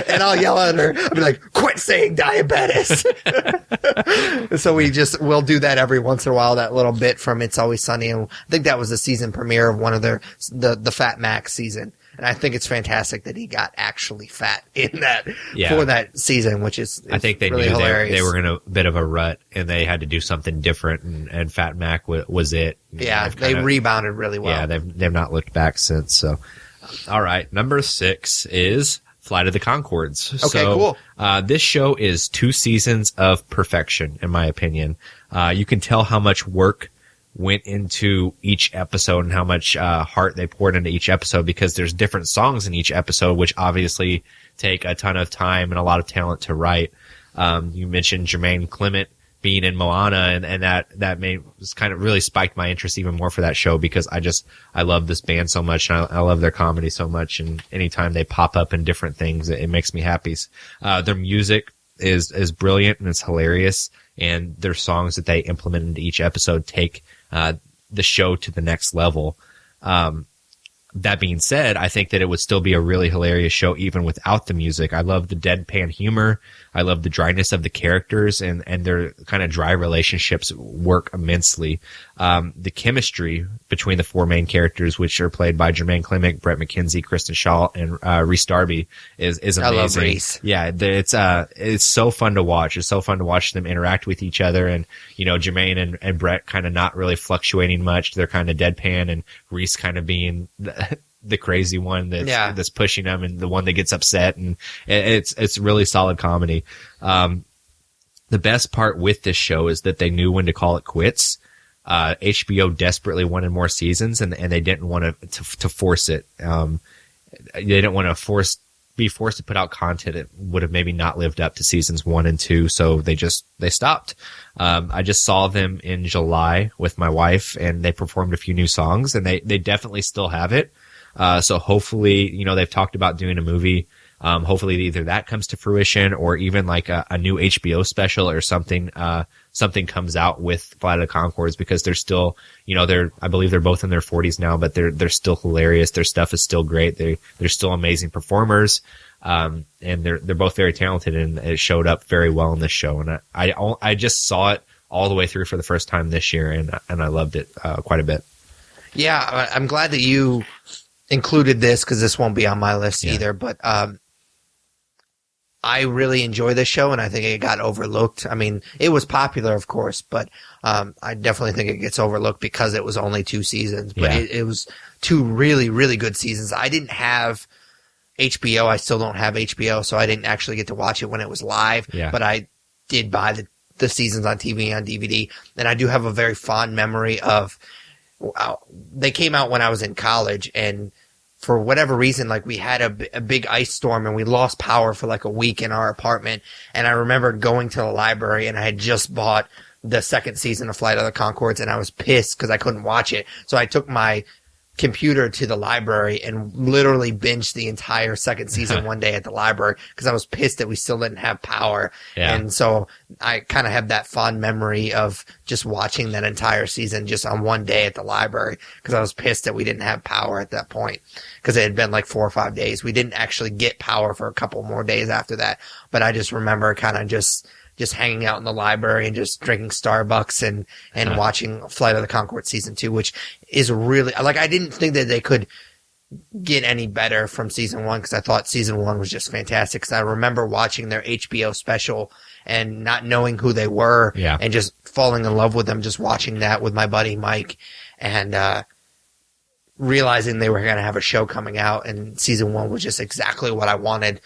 And I'll yell at her. I'll be like, quit saying diabetes. So we'll do that every once in a while, that little bit from It's Always Sunny. And I think that was the season premiere of one of the Fat Mac season. And I think it's fantastic that he got actually fat in that for that season, which is I think they really knew hilarious. they were in a bit of a rut, and they had to do something different, and Fat Mac was it. Yeah, they rebounded really well. Yeah, they've not looked back since. So, all right, number 6 is Flight of the Conchords. Okay, cool. This show is 2 seasons of perfection, in my opinion. You can tell how much work went into each episode and how much heart they poured into each episode, because there's different songs in each episode, which obviously take a ton of time and a lot of talent to write. You mentioned Jermaine Clement being in Moana, and that was kind of really spiked my interest even more for that show, because I love this band so much, and I love their comedy so much, and anytime they pop up in different things, it makes me happy. Their music is brilliant and it's hilarious, and their songs that they implement into each episode take the show to the next level. That being said, I think that it would still be a really hilarious show even without the music. I love the deadpan humor. I love the dryness of the characters, and their kind of dry relationships work immensely. The chemistry between the 4 main characters, which are played by Jermaine Clement, Brett McKenzie, Kristen Shaw, and Reese Darby, is amazing. I love Reese. Yeah, it's so fun to watch. It's so fun to watch them interact with each other, and Jermaine and Brett kind of not really fluctuating much. They're kind of deadpan, and Reese kind of being the crazy one that's pushing them, and the one that gets upset, and it's really solid comedy. The best part with this show is that they knew when to call it quits. HBO desperately wanted more seasons, and they didn't want to force it. They didn't want to force be forced to put out content, it would have maybe not lived up to seasons 1 and 2. So they stopped. I just saw them in July with my wife, and they performed a few new songs, and they definitely still have it. So hopefully, you know, they've talked about doing a movie. Hopefully either that comes to fruition or even like a new HBO special or something, something comes out with Flight of the Conchords, because they're still, you know, I believe they're both in their 40s now, but they're still hilarious. Their stuff is still great. They're still amazing performers. And they're both very talented, and it showed up very well in this show. And I just saw it all the way through for the first time this year, and I loved it, quite a bit. Yeah. I'm glad that you included this, because this won't be on my list either, but, I really enjoy this show, and I think it got overlooked. I mean, it was popular, of course, but I definitely think it gets overlooked because it was only 2 seasons. But it was 2 really, really good seasons. I didn't have HBO. I still don't have HBO, so I didn't actually get to watch it when it was live. Yeah. But I did buy the seasons on TV on DVD, and I do have a very fond memory of. They came out when I was in college, and for whatever reason, like we had a big ice storm and we lost power for like a week in our apartment. And I remember going to the library, and I had just bought the 2nd season of Flight of the Conchords, and I was pissed because I couldn't watch it. So I took my computer to the library and literally binged the entire 2nd season one day at the library because I was pissed that we still didn't have power. Yeah. And so I kind of have that fond memory of just watching that entire season just on one day at the library because I was pissed that we didn't have power at that point because it had been like 4 or 5 days. We didn't actually get power for a couple more days after that. But I just remember kind of just hanging out in the library and just drinking Starbucks and watching Flight of the Conchords season 2, which is really, like, I didn't think that they could get any better from season 1 because I thought season 1 was just fantastic. Because I remember watching their HBO special and not knowing who they were and just falling in love with them, just watching that with my buddy Mike and realizing they were going to have a show coming out, and season 1 was just exactly what I wanted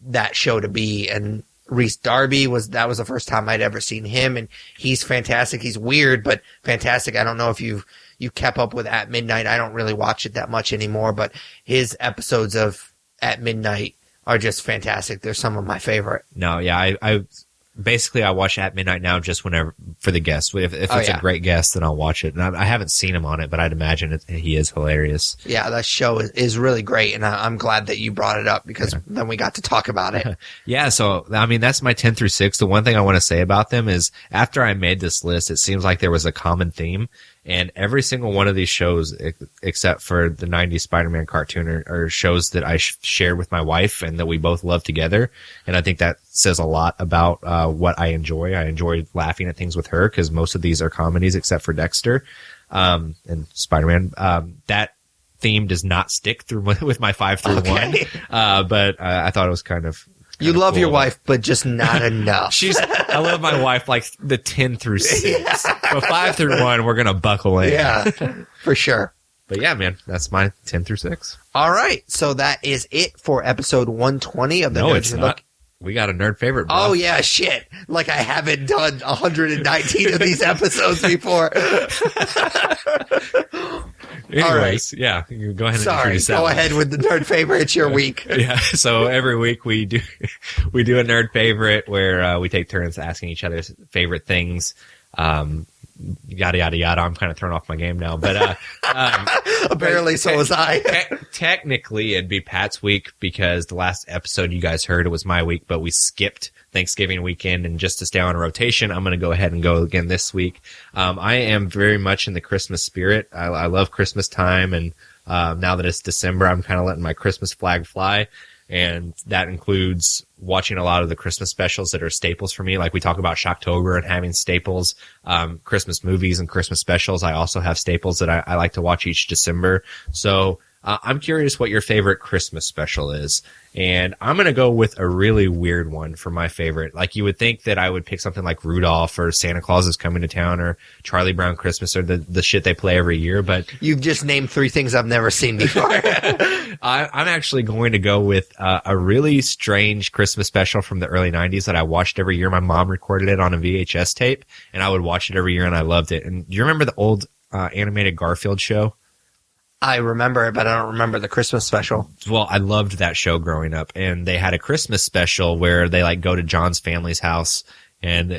that show to be. And Rhys Darby that was the first time I'd ever seen him, and he's fantastic. He's weird, but fantastic. I don't know if you kept up with At Midnight. I don't really watch it that much anymore, but his episodes of At Midnight are just fantastic. They're some of my favorite. No, yeah, I basically I watch At Midnight now just whenever for the guests. If it's a great guest, then I'll watch it. And I haven't seen him on it, but I'd imagine he is hilarious. Yeah, that show is really great, and I'm glad that you brought it up because then we got to talk about it. Yeah, so I mean that's my 10 through 6. The one thing I want to say about them is after I made this list, it seems like there was a common theme. And every single one of these shows, except for the 90s Spider-Man cartoon, are shows that I shared with my wife and that we both love together. And I think that says a lot about what I enjoy. I enjoy laughing at things with her because most of these are comedies except for Dexter and Spider-Man. That theme does not stick through with my 5 through 1. But I thought it was kind of... You love your wife, but just not enough. I love my wife like the 10 through 6. But 5 through 1, we're going to buckle in. Yeah, for sure. But yeah, man, that's my 10 through 6. All right. So that is it for episode 120 of the No, it's not. We got a nerd favorite, bro. Oh, yeah, shit. Like I haven't done 119 of these episodes before. Anyways, yeah, you go ahead and introduce that. Go ahead with the nerd favorite. It's your week. Yeah, so every week we do a nerd favorite where we take turns asking each other's favorite things. Yada yada yada. I'm kind of thrown off my game now, but apparently so was I. Technically, it'd be Pat's week because the last episode you guys heard it was my week, but we skipped Thanksgiving weekend, and just to stay on a rotation, I'm going to go ahead and go again this week. I am very much in the Christmas spirit. I love Christmas time, and now that it's December, I'm kind of letting my Christmas flag fly. And that includes watching a lot of the Christmas specials that are staples for me. Like we talk about Shocktober and having staples, Christmas movies and Christmas specials. I also have staples that I like to watch each December. So I'm curious what your favorite Christmas special is. And I'm going to go with a really weird one for my favorite. Like you would think that I would pick something like Rudolph or Santa Claus is Coming to Town or Charlie Brown Christmas or the shit they play every year. But you've just named 3 things I've never seen before. I'm actually going to go with a really strange Christmas special from the early 90s that I watched every year. My mom recorded it on a VHS tape and I would watch it every year and I loved it. And do you remember the old animated Garfield show? I remember it, but I don't remember the Christmas special. Well, I loved that show growing up, and they had a Christmas special where they like go to John's family's house, and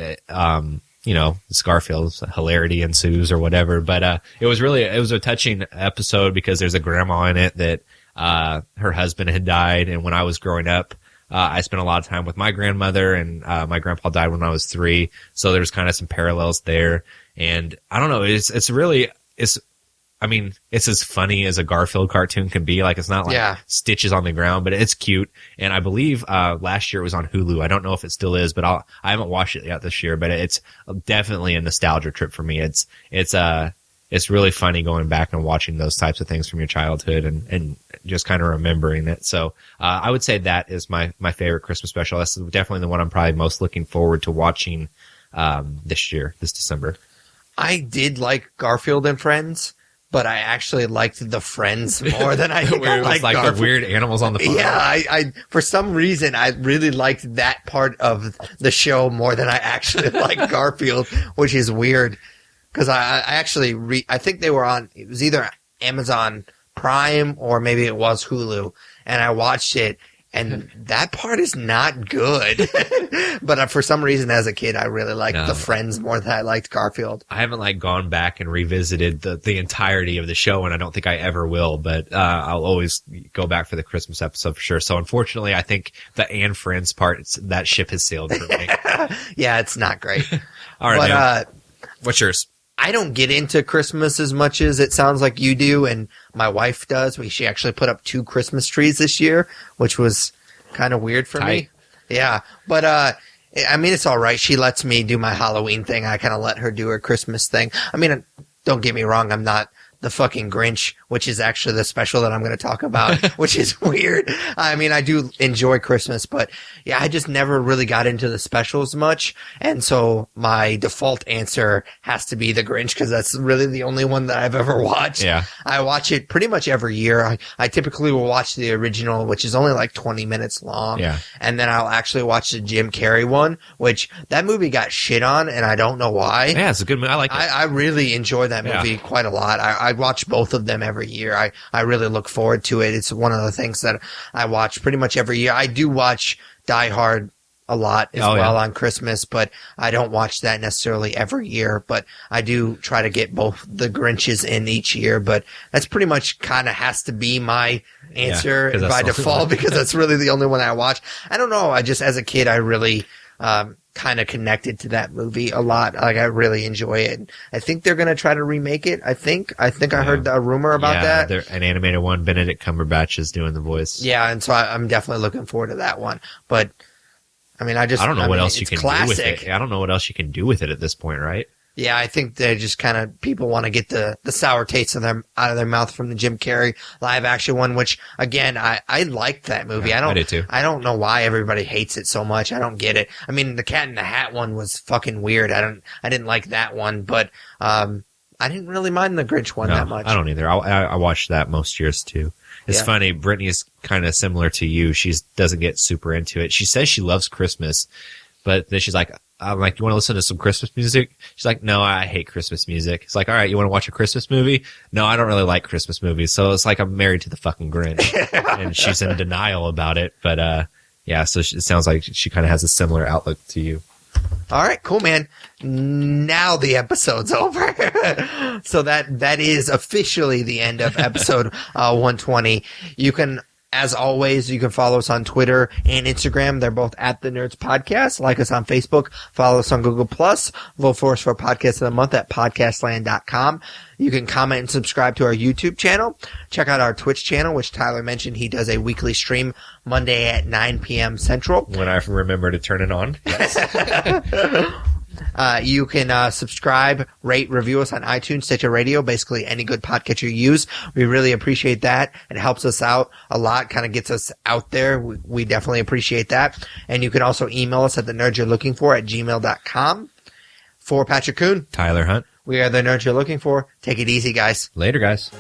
you know, Garfield's hilarity ensues or whatever. But it was a touching episode because there's a grandma in it that her husband had died, and when I was growing up, I spent a lot of time with my grandmother, and my grandpa died when I was 3, so there's kind of some parallels there. And I don't know, it's as funny as a Garfield cartoon can be. Like, it's not like stitches on the ground, but it's cute. And I believe last year it was on Hulu. I don't know if it still is, but I haven't watched it yet this year. But it's definitely a nostalgia trip for me. It's really funny going back and watching those types of things from your childhood and just kind of remembering it. So I would say that is my favorite Christmas special. That's definitely the one I'm probably most looking forward to watching this December. I did like Garfield and Friends, but I actually liked the Friends more than I where it was like Garfield. The weird animals on the farm. Yeah, I for some reason I really liked that part of the show more than I actually liked Garfield, which is weird because I actually I think they were on. It was either Amazon Prime or maybe it was Hulu, and I watched it. And that part is not good. But for some reason, as a kid, I really liked the Friends more than I liked Garfield. I haven't gone back and revisited the entirety of the show, and I don't think I ever will. But I'll always go back for the Christmas episode for sure. So unfortunately, I think the and Friends part, that ship has sailed for me. Yeah, it's not great. All right, man. What's yours? I don't get into Christmas as much as it sounds like you do, and my wife does. She actually put up 2 Christmas trees this year, which was kind of weird for me. Yeah, but I mean, it's all right. She lets me do my Halloween thing. I kind of let her do her Christmas thing. I mean, don't get me wrong. I'm not the fucking Grinch, which is actually the special that I'm going to talk about, which is weird. I mean, I do enjoy Christmas, but yeah, I just never really got into the specials much. And so my default answer has to be the Grinch because that's really the only one that I've ever watched. Yeah. I watch it pretty much every year. I typically will watch the original, which is only like 20 minutes long. Yeah. And then I'll actually watch the Jim Carrey one, which that movie got shit on and I don't know why. Yeah, it's a good movie. I like it. I really enjoy that movie quite a lot. I watch both of them every year. I really look forward to it. It's one of the things that I watch pretty much every year. I do watch Die Hard a lot as well on Christmas, but I don't watch that necessarily every year. But I do try to get both the Grinches in each year. But that's pretty much kind of has to be my answer by default because that's really the only one I watch. I don't know. I just, as a kid, I really kind of connected to that movie a lot. Like, I really enjoy it. I think they're going to try to remake it. I think I heard a rumor about that. An animated one. Benedict Cumberbatch is doing the voice. Yeah, and so I'm definitely looking forward to that one. But I mean, I don't know what else you can do with it. I don't know what else you can do with it at this point, right? Yeah, I think they just kind of, people want to get the sour taste out of their mouth from the Jim Carrey live action one, which again, I liked that movie. Yeah, I did too. I don't know why everybody hates it so much. I don't get it. I mean, the Cat in the Hat one was fucking weird. I didn't like that one, but, I didn't really mind the Grinch one that much. I don't either. I watched that most years too. It's funny. Brittany is kind of similar to you. She doesn't get super into it. She says she loves Christmas, but then she's like, I'm like, you want to listen to some Christmas music? She's like, no, I hate Christmas music. It's like, all right, you want to watch a Christmas movie? No, I don't really like Christmas movies. So it's like I'm married to the fucking Grinch. And she's in denial about it. But, yeah, so it sounds like she kind of has a similar outlook to you. All right, cool, man. Now the episode's over. So that is officially the end of episode 120. You can, as always, you can follow us on Twitter and Instagram. They're both at The Nerds Podcast. Like us on Facebook. Follow us on Google+. Vote for us for Podcast of the Month at podcastland.com. You can comment and subscribe to our YouTube channel. Check out our Twitch channel, which Tyler mentioned. He does a weekly stream Monday at 9 p.m. Central. When I remember to turn it on. Yes. You can subscribe, rate, review us on iTunes, Stitcher Radio, basically any good podcatcher you use. We really appreciate that. It helps us out a lot, kind of gets us out there. We definitely appreciate that. And you can also email us at thenerdsyou'relooking4@gmail.com. For Patrick Kuhn, Tyler Hunt, we are the nerds you're looking for. Take it easy, guys. Later, guys.